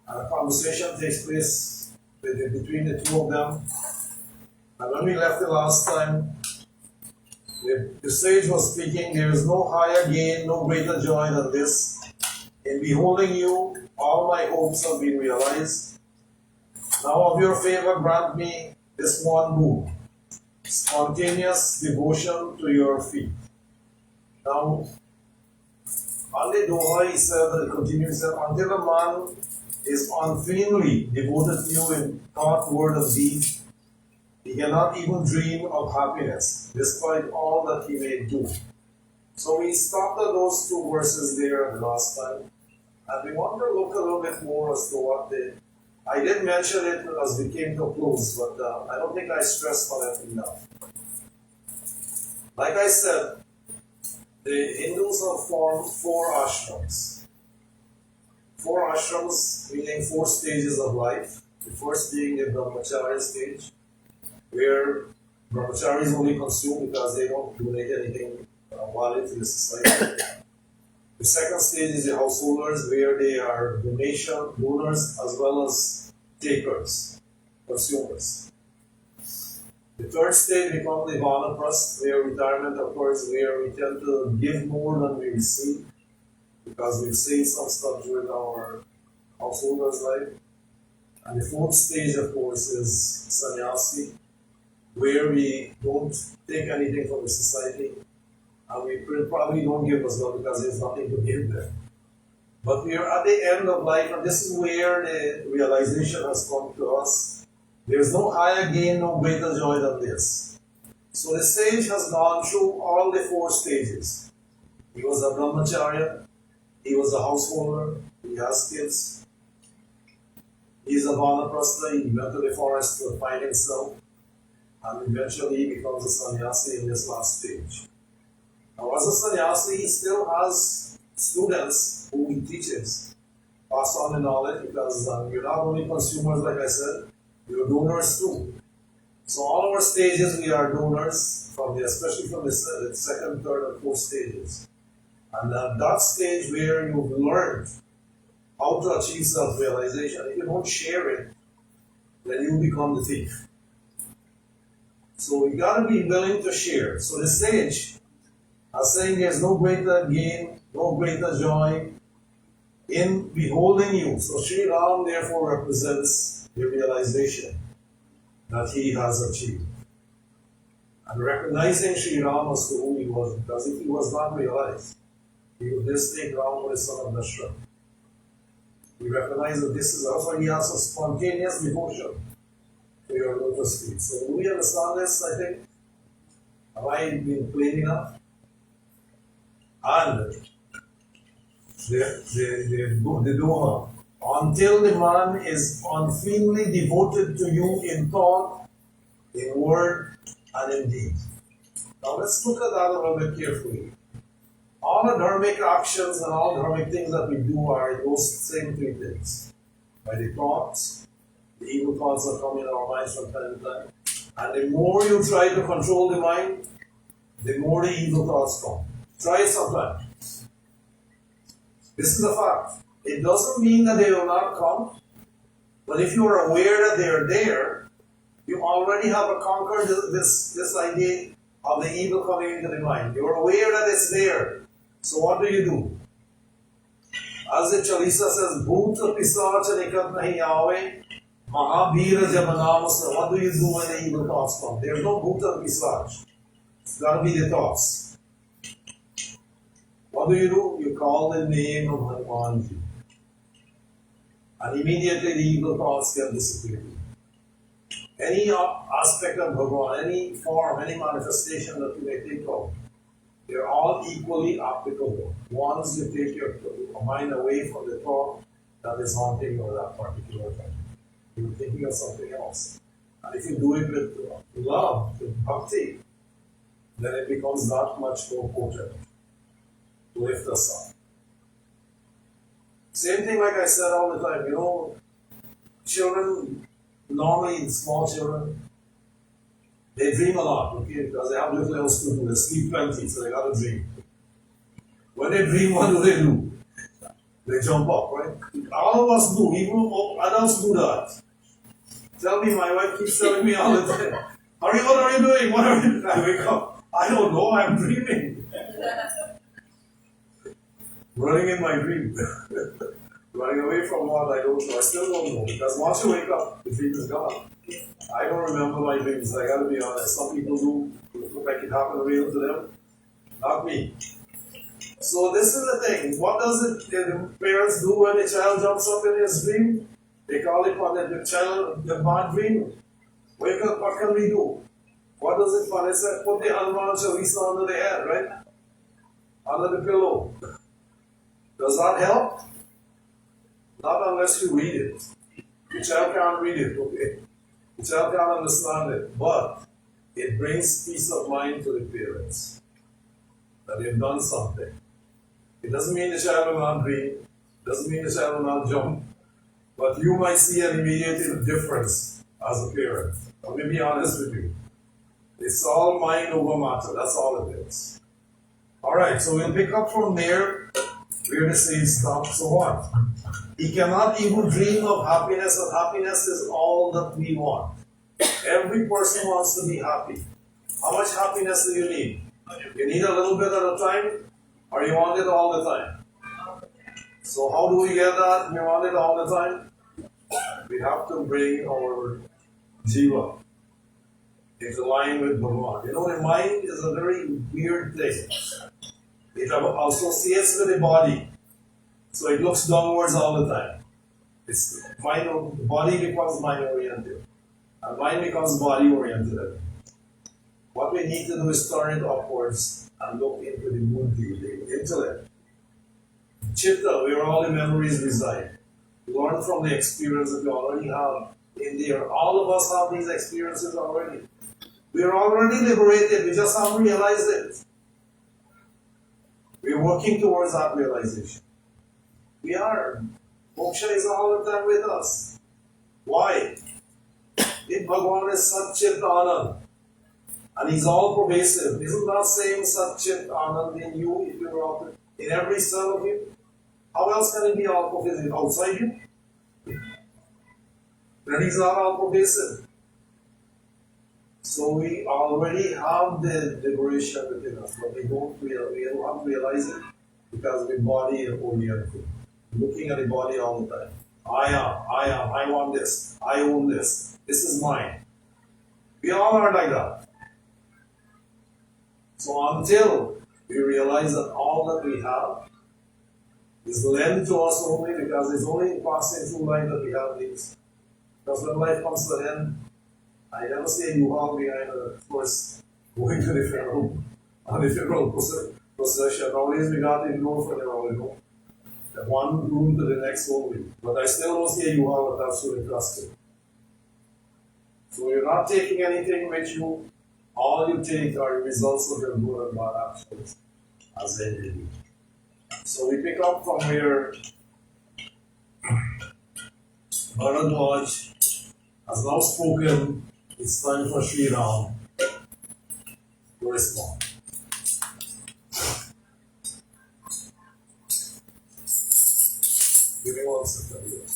And a conversation takes place between the two of them. And when we left the last time, the sage was speaking, there is no higher gain, no greater joy than this. In beholding you, all my hopes have been realized. Now of your favor grant me this one boon, spontaneous devotion to your feet. Now, on the Doha, he said, and continues, until a man is unfeignedly devoted to you in thought, word, and deed, he cannot even dream of happiness, despite all that he may do. So we stopped at those two verses there the last time, and we want to look a little bit more as to what I did mention it as we came to a close, but I don't think I stressed on it enough. Like I said, the Hindus have formed 4 ashrams. 4 ashrams meaning 4 stages of life. The first being the Brahmacharya stage, where brahmacharis only consume because they don't donate anything valid to the society. The second stage is the householders, where they are donors as well as takers, consumers. The third stage becomes the vanaprastha, where retirement occurs, where we tend to give more than we receive because we've saved some stuff during our householder's life. And the fourth stage, of course, is sannyasi, where we don't take anything from the society, and we probably don't give as well because there's nothing to give there. But we are at the end of life, and this is where the realization has come to us. There's no higher gain, no greater joy than this. So the sage has gone through all the 4 stages. He was a brahmacharya, he was a householder, he has kids, He's a vanaprastha, he went to the forest to find himself, and eventually he becomes a sannyasi in this last stage. Now, as a sannyasi, he still has students who he teaches, pass on the knowledge, because you're not only consumers, like I said, you're donors too. So all our stages, we are donors, especially from the second, third, and fourth stages. And at that stage where you've learned how to achieve self-realization, if you don't share it, then you become the thief. So you got to be willing to share. So the sage is saying there's no greater gain, no greater joy in beholding you. So Sri Ram therefore represents the realization that he has achieved. And recognizing Sri Ram as to who he was, because if he was not realized, he would just take Ram as the son of Dashrath. We recognize that this is also, he has a spontaneous devotion to your lotus feet. So do we understand this, I think? Have I been plain enough? And the Doha, until the man is unfeelingly devoted to you in thought, in word, and in deed. Now let's look at that a little bit carefully. All the dharmic actions and all dharmic things that we do are those same three things. By the thoughts, the evil thoughts that come in our minds from time to time. And the more you try to control the mind, the more the evil thoughts come. Try it sometime. This is a fact. It doesn't mean that they will not come, but if you are aware that they are there, you already have conquered this idea of the evil coming into the mind. You are aware that it's there. So what do? As the Chalisa says, Bhuta Pisacha Nikat Nahi Aave, Mahabhira Jabanamasa. What do you do when the evil thoughts come? There's no Bhuta Pisach. It's got to be the thoughts. What do? You call the name of Hanumanji. And immediately the evil thoughts get disappeared. Any aspect of Bhagavan, any form, any manifestation that you may think of, they're all equally applicable. Once you take your mind away from the thought that is haunting you at that particular time, you're thinking of something else. And if you do it with love, with bhakti, then it becomes that much more potent to lift us up. Same thing like I said all the time, children, normally small children, they dream a lot, okay, because they have little else to do. They sleep plenty, so they got to dream. When they dream, what do? They jump up, right? All of us do, even adults do that. Tell me, my wife keeps telling me all the time, what are you doing? What are you doing? I wake up, I don't know, I'm dreaming. Running in my dream. Running away from what I don't know. I still don't know. Because once you wake up, the dream is gone. I don't remember my dreams. I gotta be honest. Some people do. It look like it happened real to them. Not me. So this is the thing. What does the parents do when the child jumps up in his dream? They call it the child, the bad dream. Wake up, what can we do? What does it for? They say, put the Hanuman Chalisa under the head, right? Under the pillow. Does that help? Not unless you read it. The child can't read it, okay? The child can't understand it, but it brings peace of mind to the parents that they've done something. It doesn't mean the child will not dream, it doesn't mean the child will not jump, but you might see an immediate difference as a parent. Let me be honest with you. It's all mind over matter, that's all it is. Alright, so we'll pick up from there where the sage stops. So what? He cannot even dream of happiness, and happiness is all that we want. Every person wants to be happy. How much happiness do you need? You need a little bit at a time, or you want it all the time? So how do we get that? We want it all the time? We have to bring our jiva into line with Bhagavan. The mind is a very weird thing. It associates with the body. So it looks downwards all the time. The body becomes mind-oriented. And mind becomes body-oriented. What we need to do is turn it upwards and look into the buddhi, the intellect. Chitta, where all the memories reside. Learn from the experience that you already have in there. All of us have these experiences already. We are already liberated, we just haven't realized it. We are working towards that realization. We are. Moksha is all the time with us. Why? If Bhagavan is Satchit Anand, and he's all pervasive, isn't that same Satchit Anand in you, if you're out in every cell of you? How else can he be all pervasive? Outside you? Then he's not all pervasive. So we already have the liberation within us, but we don't realize it because we body and oriented. Looking at the body all the time. I want this, I own this is mine. We all are like that. So until we realize that all that we have is lent to us only because it's only passing through life that we have these. Because when life comes to an end, I never see a U-Haul behind the first going to the funeral. And the funeral procession, always we got in go for the roll, one room to the next only. But I still don't see a U-Haul that that's so interesting. So you're not taking anything with you. All you take are the results of your good and bad actions as individuals. So we pick up from where Bharadwaj has now spoken. It's time for Sri Ram to respond. Give me 1 second here.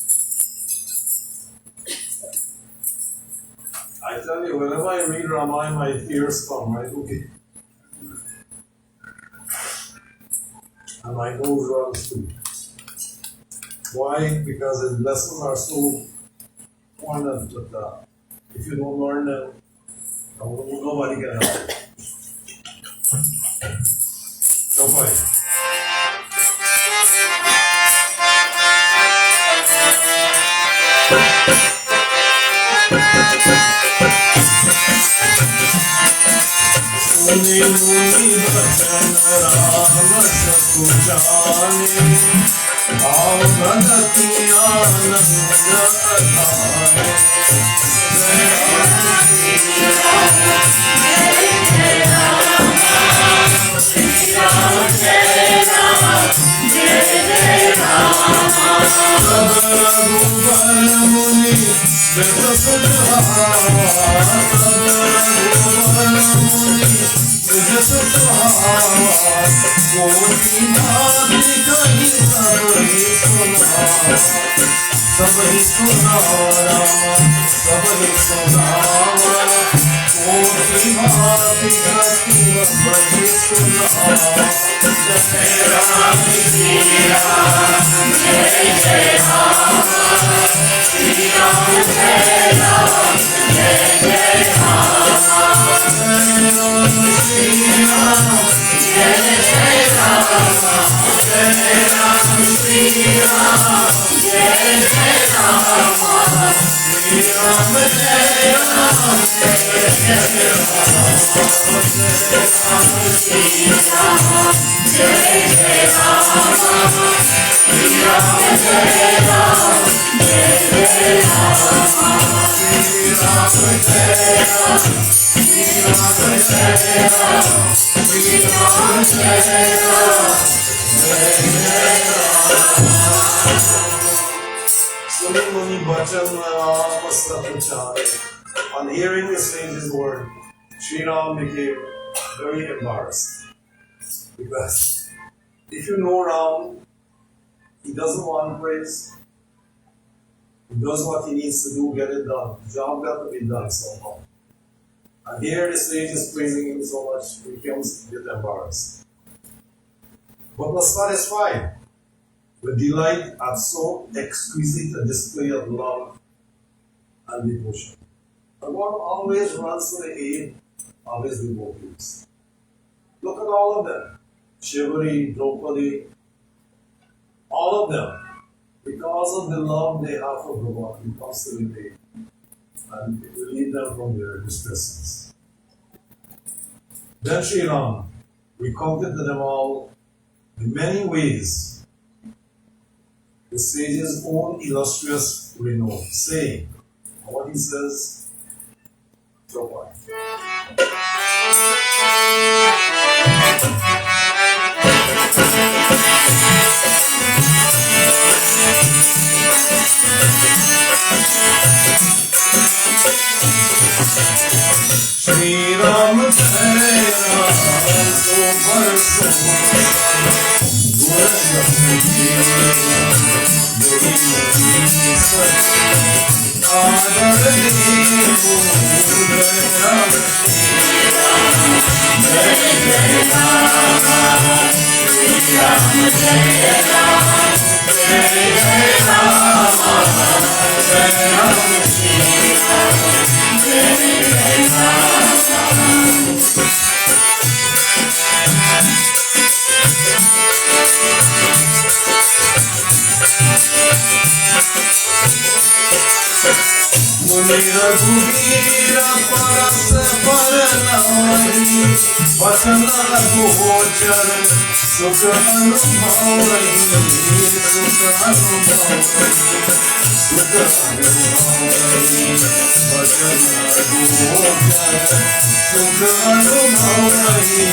I tell you, whenever I read Ramayana, my tears come, right? Okay. And my nose runs too. Why? Because his lessons are so poignant that if you don't learn them, nobody can help you. So fine. Muni muni bhajan Ram Sakuchane Aam Bhagati Anand Adhane Raghuvar Muni सबही सुनावा रामा सबही सुनावा कोटि भांति गति सबही सुनावा जय राम श्री राम जय जय राम श्री राम जय राम जय जय राम श्री राम जय जय राम जय राम श्री राम जय जय राम श्री राम जय राम जय जय राम श्री राम जय जय राम श्री राम जय राम जय जय राम श्री राम जय राम श्री राम जय राम श्री राम जय राम जय जय Ram Muni Muni Bhajan Ram Sakuchane. On hearing the sage's word, Sri Ram became very embarrassed. Because if you know Ram, he doesn't want praise. He does what he needs to do, get it done. The job got to be done somehow. And here the sage is praising him so much, he becomes a bit embarrassed. But was satisfied with delight at so exquisite a display of love and devotion. And one always runs to the aid of his devotees. Look at all of them. Shivari, Draupadi, all of them. Because of the love they have for Bhagavan, he comes to the aid and relieve them from their distresses. Then Sri Ram recounted to them all the many ways the sage's own illustrious renown, saying, what he says, Prabhupada. Shri Ram Jai Ram, so barso Muni Raghuveera Parasa Paranamani Vatana Gochar Sukha Anubhavani Sukha Anubhavani Sukha Anubhavani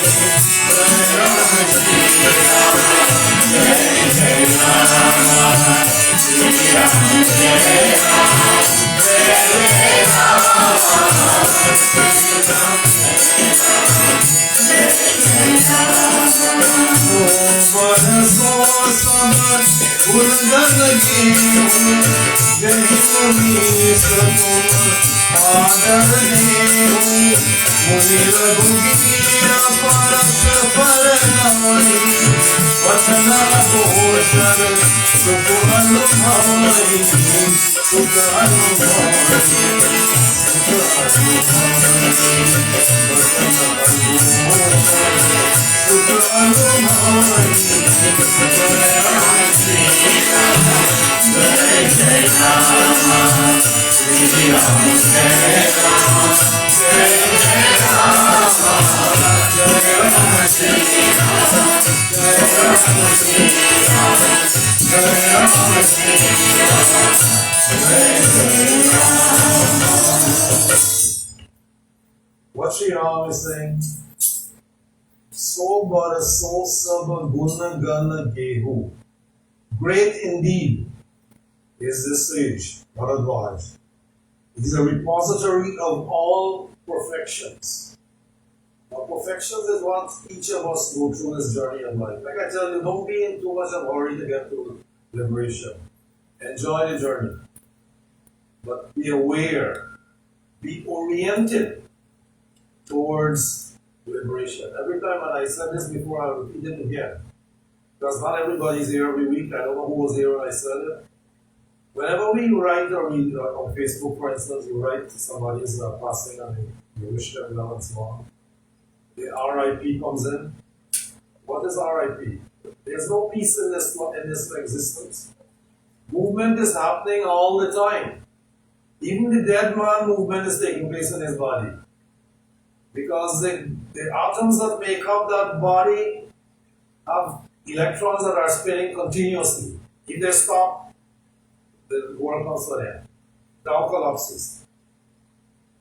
Vatana Gochar Sukha Anubhavani Jai Ram Shri Ram Jai Jai Ram Shri Ram Jai Ram What Sri Ram is saying, so bar so sab guna gana gehu. Great indeed is this sage, Bharadwaj. It is a repository of all perfections. Now, perfections is what each of us go through this journey of life. Like I tell you, don't be in too much of a hurry to get to liberation. Enjoy the journey. But be aware, be oriented towards liberation. Every time, and I said this before, I'll repeat it again. Because not everybody is here every week. I don't know who was here when I said it. Whenever we write or we, on Facebook, for instance, you write to somebody's passing and you wish them well and so on. The RIP comes in. What is RIP? There's no peace in this existence. Movement is happening all the time. Even the dead man movement is taking place in his body. Because the atoms that make up that body have electrons that are spinning continuously. If they stop, the world comes to an end. Tau collapses.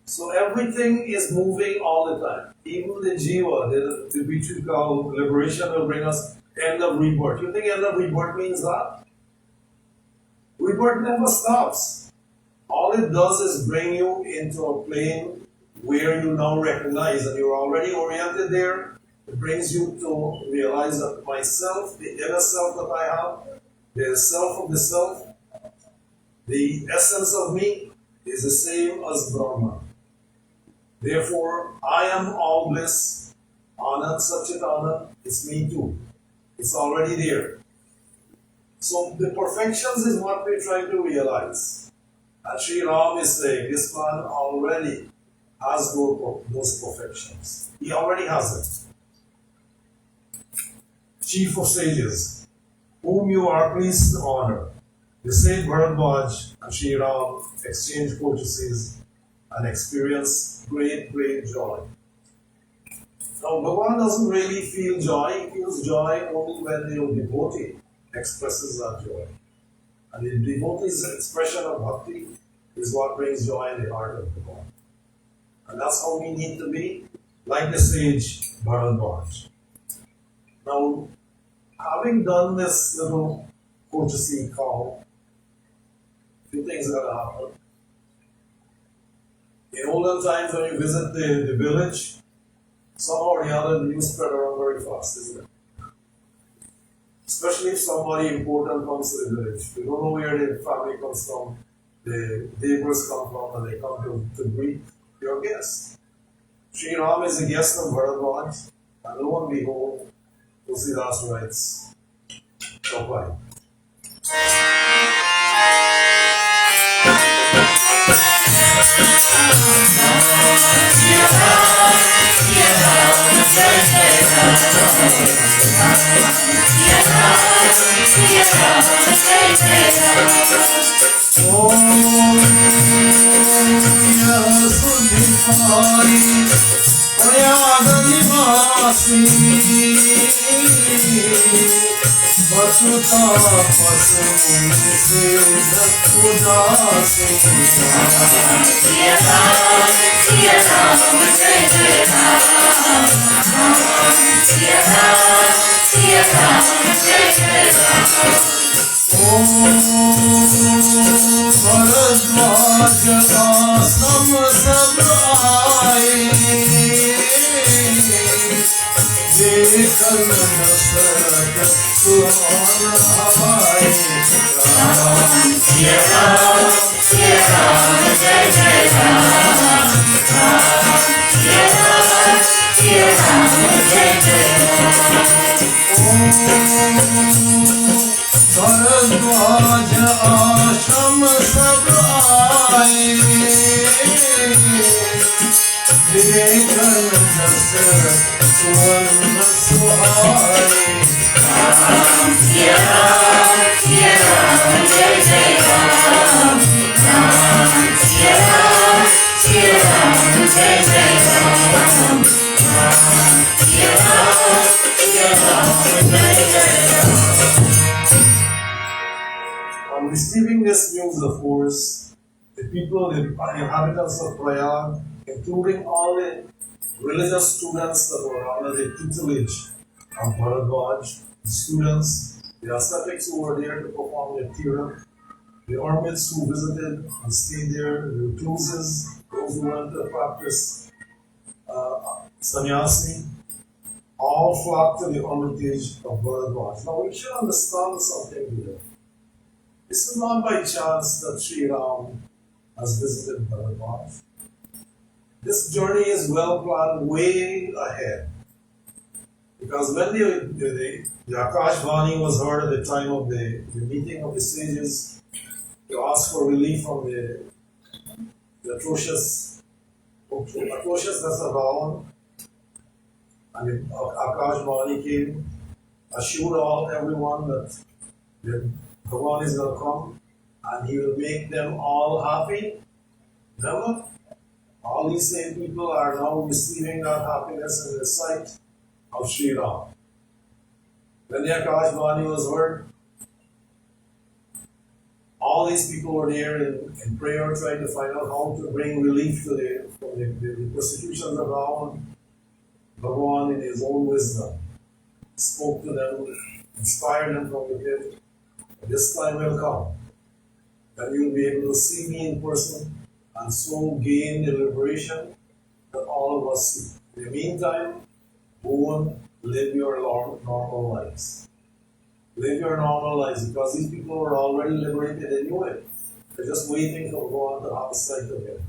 So everything is moving all the time. Even the jiva, the which we call liberation, will bring us end of rebirth. You think end of rebirth means that? Rebirth never stops. All it does is bring you into a plane where you now recognize that you're already oriented there. It brings you to realize that myself, the inner self that I have, the self of the self, the essence of me is the same as Brahma. Therefore, I am all bliss. Anand Satchit Anand, it's me too. It's already there. So the perfections is what we're trying to realize. And Sri Ram is saying, this man already has those perfections. He already has it. Chief of sages, whom you are pleased to honor, the sage Bharadwaj and Sri Ram exchange courtesies and experience great, great joy. Now, Bhagavan doesn't really feel joy. He feels joy only when the devotee expresses that joy. And the devotee's expression of bhakti is what brings joy in the heart of the God. And that's how we need to be, like the sage Bharadwaj. Now, having done this little courtesy call, a few things are going to happen. In olden times, when you visit the village, somehow or the other, the news spread around very fast, isn't it? Especially if somebody important comes to the village. We don't know where the family comes from, the neighbors come from, and they come to greet your guest. Sri Ram is a guest of Bharadwaj, and lo and behold, Tulsidas writes, Chopai. On receiving this news, of course, the people, the inhabitants of Prayag, including all the religious students that were under the tutelage of Bharadwaj, the students, the ascetics who were there to perform the Tira, the hermits who visited and stayed there, the recluses, those who went to practice sannyasi, all flocked to the hermitage of Bharadwaj. Now we should understand something here. This is not by chance that Sri Ram has visited Bharadwaj. This journey is well planned way ahead. Because when the Akash Vani was heard at the time of the meeting of the sages to ask for relief from the atrocious that's around, and the Akash Vani came, assured everyone that the Bhagavan is going to come and he will make them all happy. Remember? All these same people are now receiving that happiness in the sight of Sri Ram. When the Akash Vani was heard, all these people were there in prayer trying to find out how to bring relief to the persecutions of Ram. Bhagavan, in his own wisdom, spoke to them, inspired them from within. This time will come, and you'll be able to see me in person and so gain the liberation that all of us seek. In the meantime, go and live your normal lives. Live your normal lives, because these people were already liberated anyway. They're just waiting for God to have a sight of him.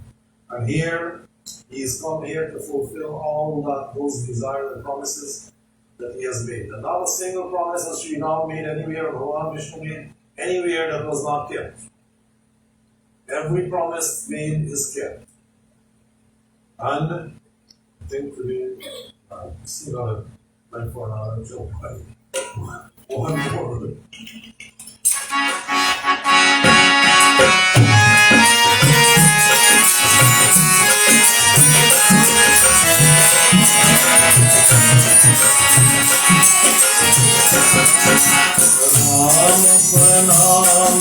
And here, he has come here to fulfill all those desires and promises that he has made. And not a single promise that Sri Ram made anywhere, or Bhagavan Vishnu made anywhere, that was not kept. Every promise made is kept. And I think today, see another, like for another joke, one more. Pranam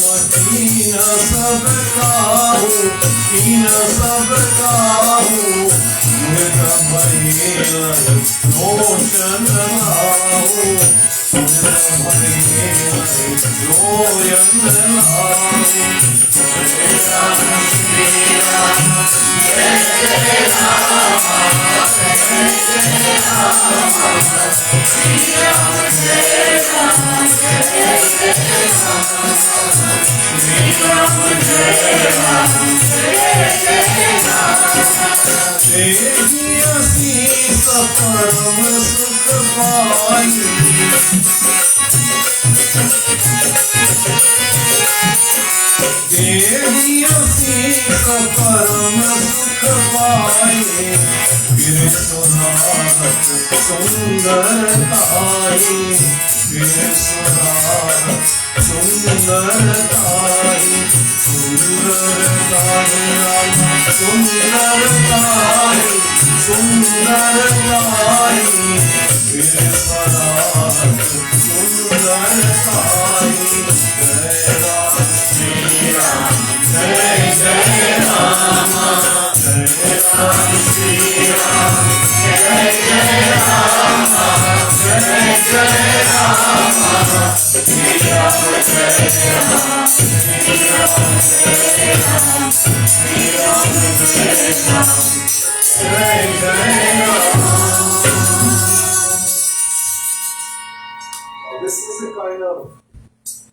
Now, this is the kind of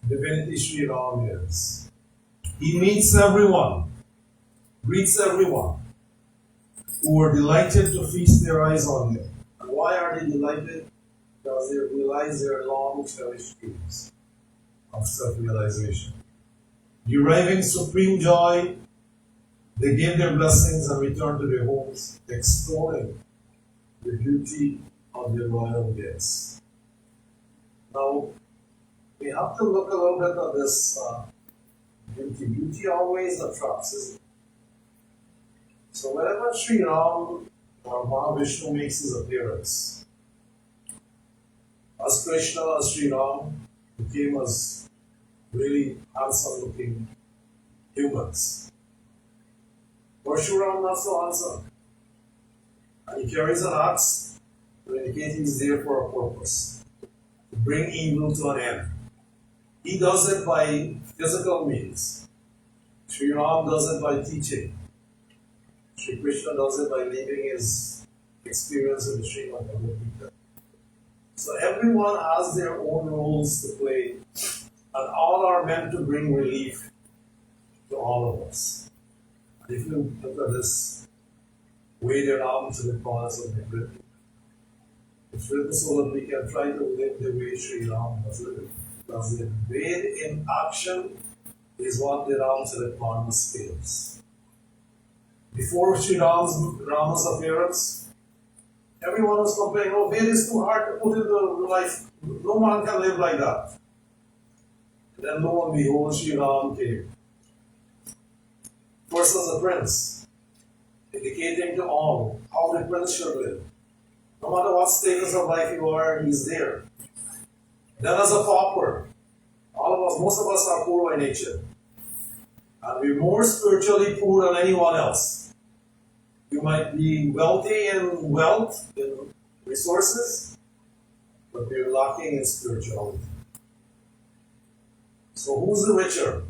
divinity Sri Ram is. He meets everyone, greets everyone who are delighted to feast their eyes on him. And why are they delighted? Because they realize their long cherished dreams of self-realization. Deriving supreme joy, they give their blessings and return to their homes, exploring the beauty of their royal guests. Now, we have to look a little bit at this beauty. Beauty always attracts, isn't it? So whenever Sri Ram or Mahavishnu makes his appearance, as Krishna, as Sri Ram became as really handsome looking humans. Parshuram not so handsome. And he carries an axe to indicate he's there for a purpose, to bring evil to an end. He does it by physical means. Sri Ram does it by teaching. Sri Krishna does it by leaving his experience in the Srimad Bhagavad Gita. So everyone has their own roles to play, and all are meant to bring relief to all of us. And if you look at this way down to the cause of the written, it's written so that we can try to live the way Sri Ram was living. Because the Ved in action is what the Ramcharitmanas scales. Before Sri Rama's appearance, everyone was complaining, oh, Ved is too hard to put into life. No one can live like that. And then lo and behold, Sri Ram came. First as a prince, indicating to all how the prince should live. No matter what status of life you are, he's there. Then as a pauper, all of us, most of us are poor by nature. And we're more spiritually poor than anyone else. You might be wealthy in wealth, in resources, but we're lacking in spirituality. So who's the richer?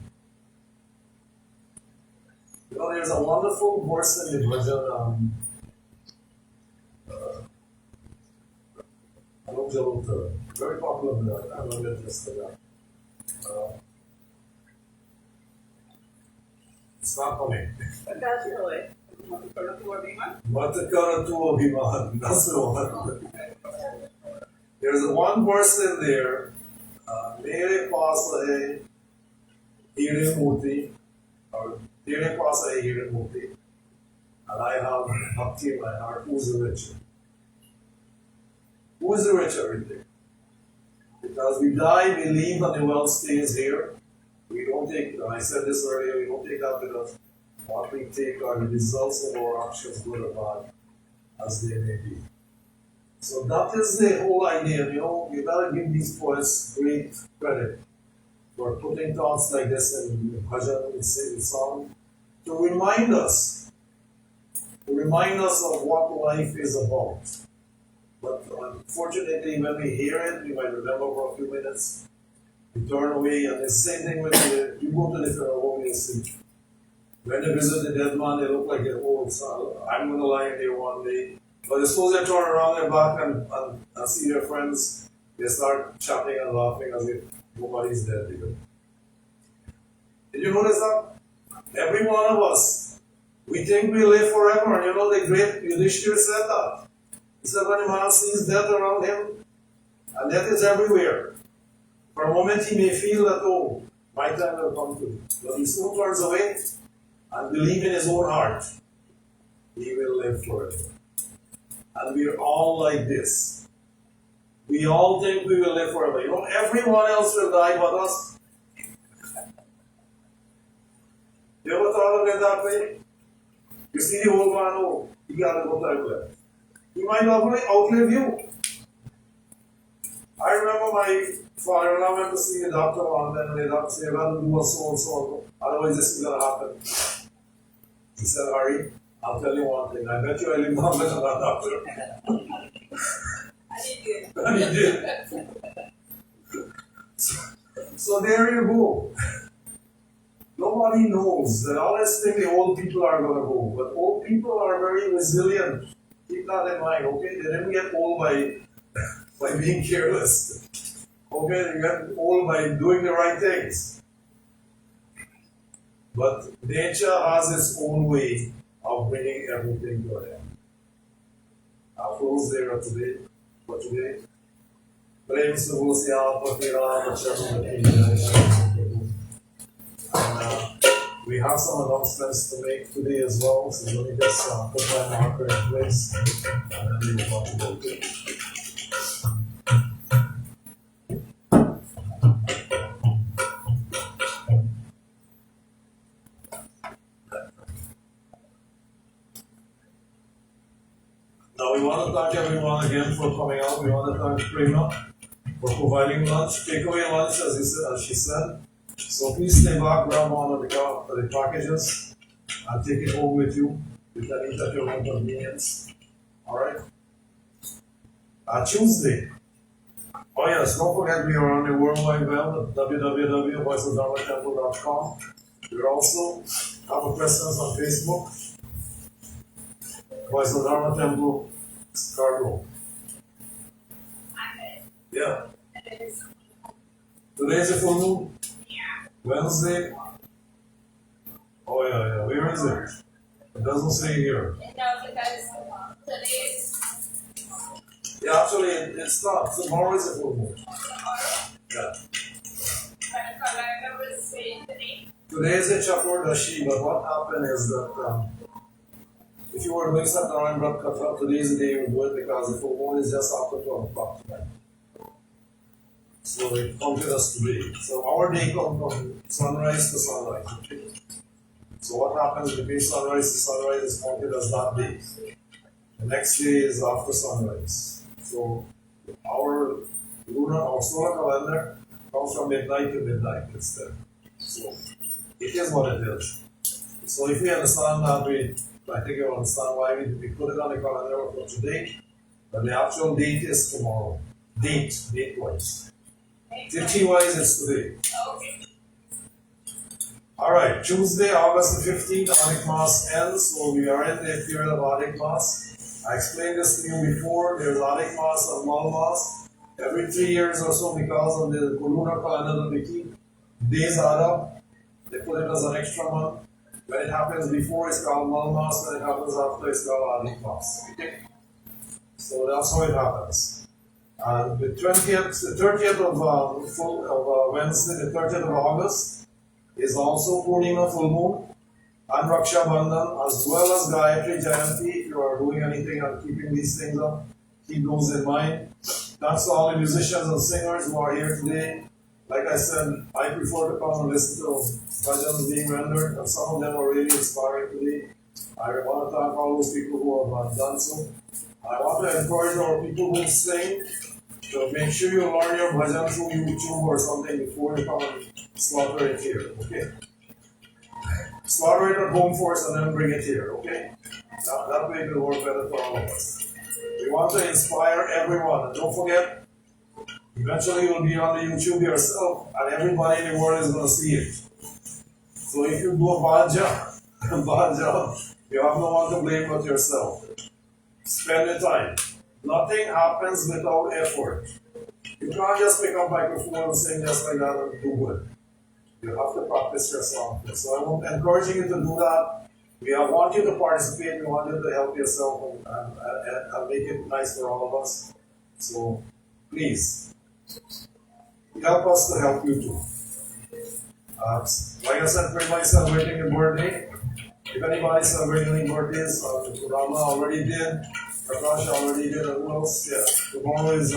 You know, there's a wonderful verse in the Bhajan, very popular, I love it just for that. It's not coming. Matakaratu Abhiman. That's the one. There's a one verse in there. Mere paas hai Hire Murti, or Mere paas hai Hire Murti, and I have bhakti in my heart. Who's the richer? Who is the richer in there? Because we die, we leave, and the wealth stays here. We don't take, I said this earlier, we don't take that with us. What we take are the results of our actions, good or bad, as they may be. So that is the whole idea. You know, you gotta give these poets great credit for putting thoughts like this in bhajan, in song, to remind us of what life is about. But unfortunately, when we hear it, we might remember for a few minutes, we turn away, and the same thing with you go to the funeral home, you see. When they visit the dead man, they look like they're old. So I'm going to lie in here one day. But as soon as they turn around their back and see their friends, they start chatting and laughing as if nobody's dead. Did you notice that? Every one of us, we think we live forever. And you know, the great Yudhishthira said that. He said when a man sees death around him, and death is everywhere, for a moment he may feel that, oh, my time will come to me. But he soon turns away and believe in his own heart, he will live forever. And we're all like this. We all think we will live forever. You know, everyone else will die but us. You ever thought of it that way? You see the old man, oh, he got to go time left. He might outlive you. I remember my father-in-law went to see the doctor one time, and the doctor said, well, do so and so, otherwise this is going to happen. He said, Harry, I'll tell you one thing, I bet you I live longer than that doctor. And he did. So there you go. Nobody knows that always think the old people are going to go, but old people are very resilient. Keep that in mind, okay? They didn't get old by being careless. Okay, they get old by doing the right things. But nature has its own way of bringing everything to an end. I'll close there for today. Prem se você Pati Rama And we have some announcements to make today as well, so let me just put my marker in place and then we will talk about it. Now we want to thank everyone again for coming out. We want to thank Prema for providing lunch, takeaway lunch as she said. So please stay back, grab one of the packages and take it home with you. You can eat at your own convenience. Alright? Tuesday. Oh yes, don't forget we are on the World Wide Web at www.voiceofdharmatemple.com. We also have a presence on Facebook. Voice of Dharma Temple, Scarborough. Yeah. Today is a full moon? Wednesday? Oh yeah. Where is it? It doesn't say here. No, because today's... Yeah, actually it's not. Tomorrow is a full moon. Yeah. Today is a Chaturdashi, but what happened is that if you were doing Satnarayan Vrat Katha, today is the day you do it because the full moon is just after 12 o'clock tonight. So it counted us today. So our day comes from sunrise to sunrise. Okay? So what happens between sunrise to sunrise is counted as that day. The next day is after sunrise. So our solar calendar comes from midnight to midnight instead. So it is what it is. So if we understand that, I think you understand why we put it on the calendar for today, but the actual date is tomorrow. Date-wise. Tithi-wise, it's today. Alright, Tuesday, August the 15th, Adhik Maas ends, so we are in the period of Adhik Maas. I explained this to you before, there's Adhik Maas and Mal Maas. Every 3 years or so, because of the lunar calendar that we keep, days add up, they put it as an extra month. When it happens before, it's called Mal Maas. When it happens after, it's called Adhik Maas. Okay? So that's how it happens. And the 30th of Wednesday, the 30th of August, is also Purnima full moon and Raksha Bandhan, as well as Gayatri Jayanti. If you are doing anything and keeping these things up, keep those in mind. Thanks to all the musicians and singers who are here today. Like I said, I prefer to come and listen to bhajans being rendered, and some of them are really inspiring today. I want to thank all those people who have done so. I want to encourage our people who sing to make sure you learn your bhajan through YouTube or something before you come and slaughter it here, okay? Slaughter it at home first and then bring it here, okay? That way it will work better for all of us. We want to inspire everyone. And don't forget, eventually you'll be on the YouTube yourself, and everybody in the world is going to see it. So if you do a bad job, you have no one to blame but yourself. Spend the time. Nothing happens without effort. You can't just pick up a microphone and sing just like that and do good. You have to practice yourself. So I'm encouraging you to do that. We want you to participate. We want you to help yourself and make it nice for all of us. So please, help us to help you too. Like I said, everybody's celebrating your birthday. If anybody's celebrating any birthdays, Rama already did, Prakash already did, and who else? Yeah. Tomorrow is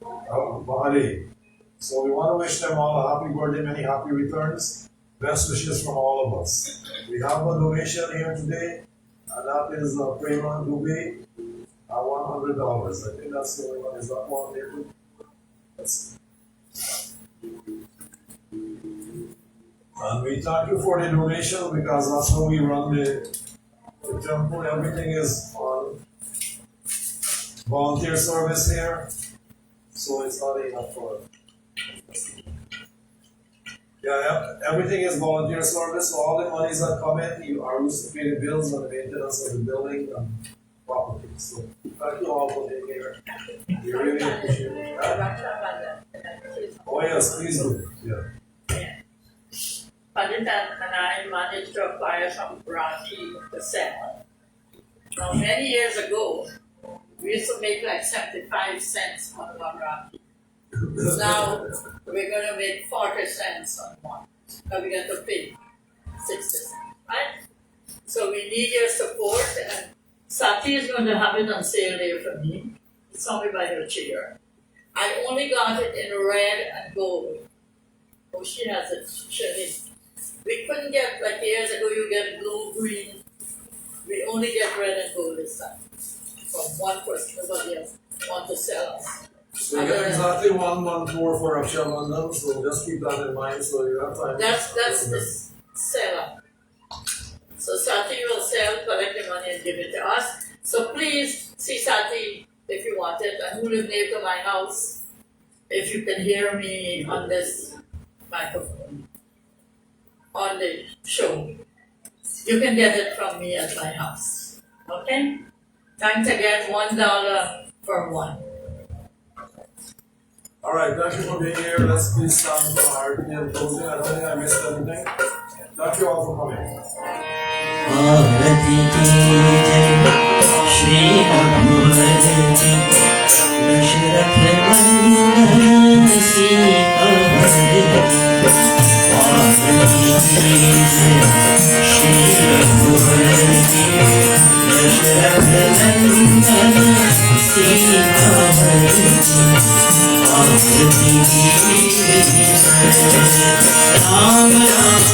Mahali. So we want to wish them all a happy birthday, many happy returns. Best wishes from all of us. We have a donation here today, and that is Prema Dubey, $100. I think that's the only one. Is that one, David? Yes. And we thank you for the donation because that's how we run the temple. Everything is on volunteer service here, so it's not enough for. Yeah, everything is volunteer service, so all the monies that come in, you are used to pay the bills and the maintenance of the building and property. So thank you all for being here. We really appreciate it. Oh yes, please do. Yeah. Paditan and I managed to acquire some Rafi to sell. Now, many years ago, we used to make like 75 cents on one Rafi. Now, we're going to make 40 cents on one. Now, we're going to pay 60 cents, right? So, we need your support, and Sati is going to have it on sale there for me. It's only by her chair. I only got it in red and gold. Oh, she has it. We couldn't get, like years ago, you get blue, green. We only get red and gold this time. From one person, nobody else want to sell us. So you get exactly 1 month more for Raksha Bandhan, so just keep that in mind so you have time. That's the seller. So Sati will sell, collect the money and give it to us. So please see Sati if you want it, and who live near to my house, if you can hear me on this microphone, on the show. You can get it from me at my house. Okay? Thanks again, $1 for one. All right, thank you for being here. Let's please stand for our closing. I don't think I missed anything. Thank you all for coming. आरती की जय श्री रघुवर जी दशरथ नंदन सीता आरती की जय श्री रघुवर जी दशरथ नंदन सीता आरती की जय राम राम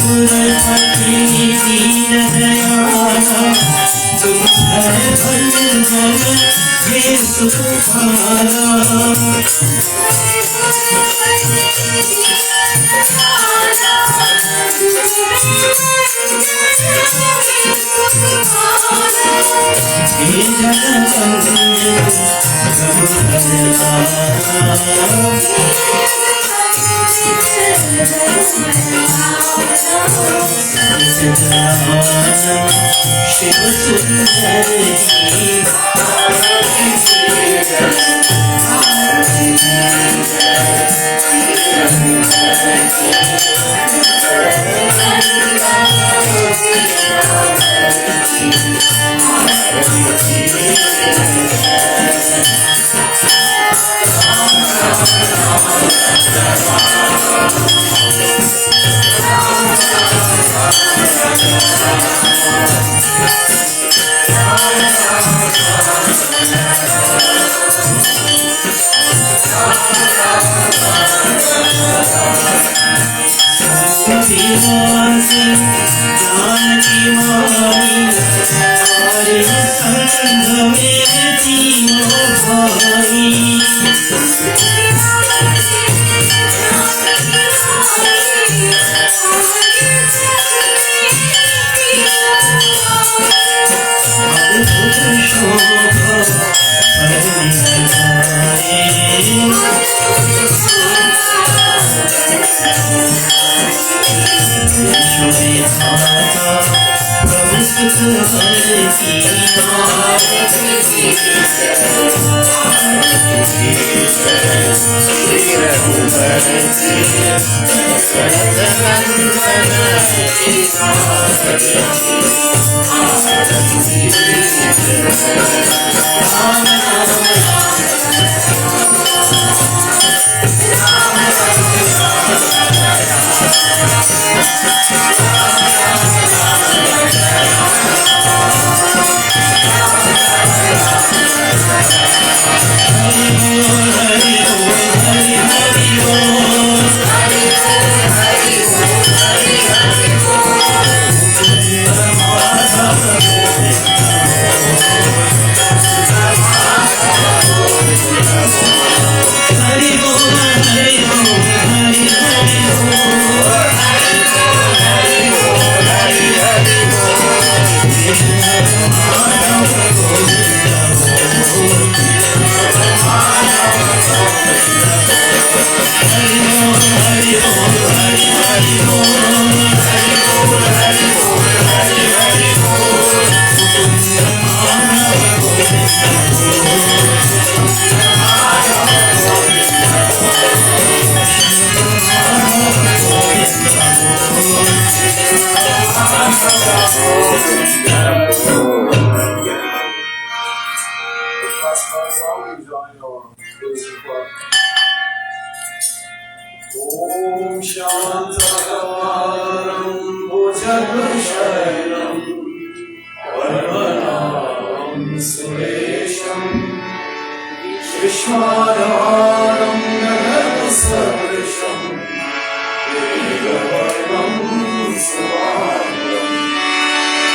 सुरपति दीन दयाला तुम है भंजन हे सुखारा हे जगवंदन शिव सुंदर जानकी मानी हरे संग में तीनों भाई अद्भुत शोभा Om Shantakaram Bhujagashayaram Varvanam Suresham Vishwanaram Nagarvasavrisham Vegavarnam Suvarnam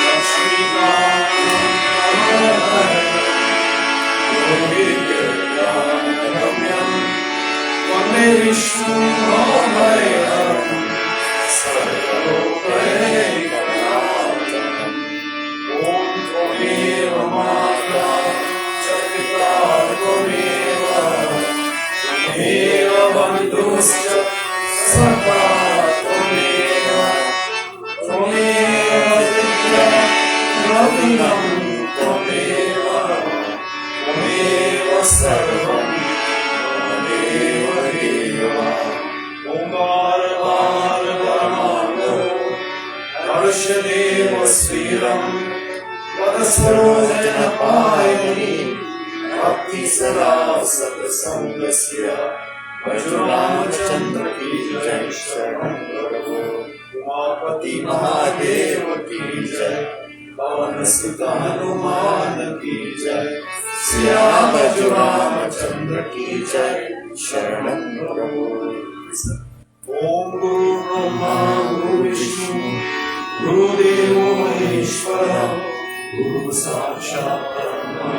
Lakshmikantam Yogiryam Vande Vishnu Bhayam Sarvalokaikanatam Om Tvameva Matra Jagata Tvameva Tvameva Bandhuscha Sakha Tvameva Tvameva Vidya Ravinam Tvameva Tvameva Sarvam Arshadeva Sriram Vadasarojana Payani Bhakti Sada Satasangasya Vajramachandra Ki Jai Sharan Prabhu Umapati Mahadeva Ki Jai Pavan Sutta Hanuman Ki Jai Sriya Vajramachandra Ki Jai Sharan Prabhu ओम गुरु ब्रह्मा गुरु विष्णु गुरुदेव महेश्वर गुरु साक्षात् परब्रह्म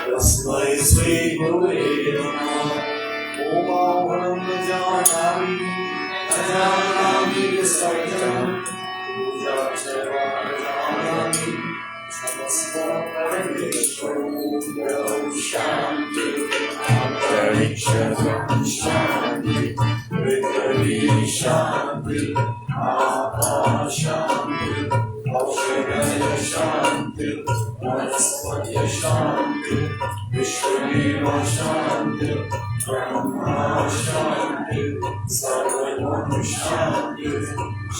तस्मै श्री गुरुवे नमः ओम अहं न जानामि सत्यं पूजा च न जानामि समस्तं परमेश्वरं शान्ति अंतरिक्षं शान्ति पृथ्वी शान्ति आपः शान्ति औषधय शान्ति वनस्पतय शान्ति विश्वदेव शान्ति ब्रह्मा शान्ति सर्वं शान्ति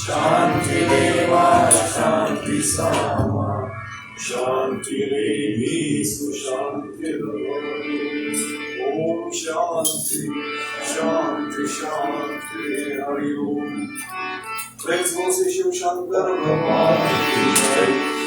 शान्तिरेव शान्ति सामा शान्तिरेवि सुशान्तिर्भवति ओम शान्ति शान्ति शान्ति हरि ओम। Let's go see Shiv Shankar Bhagwan ki jai।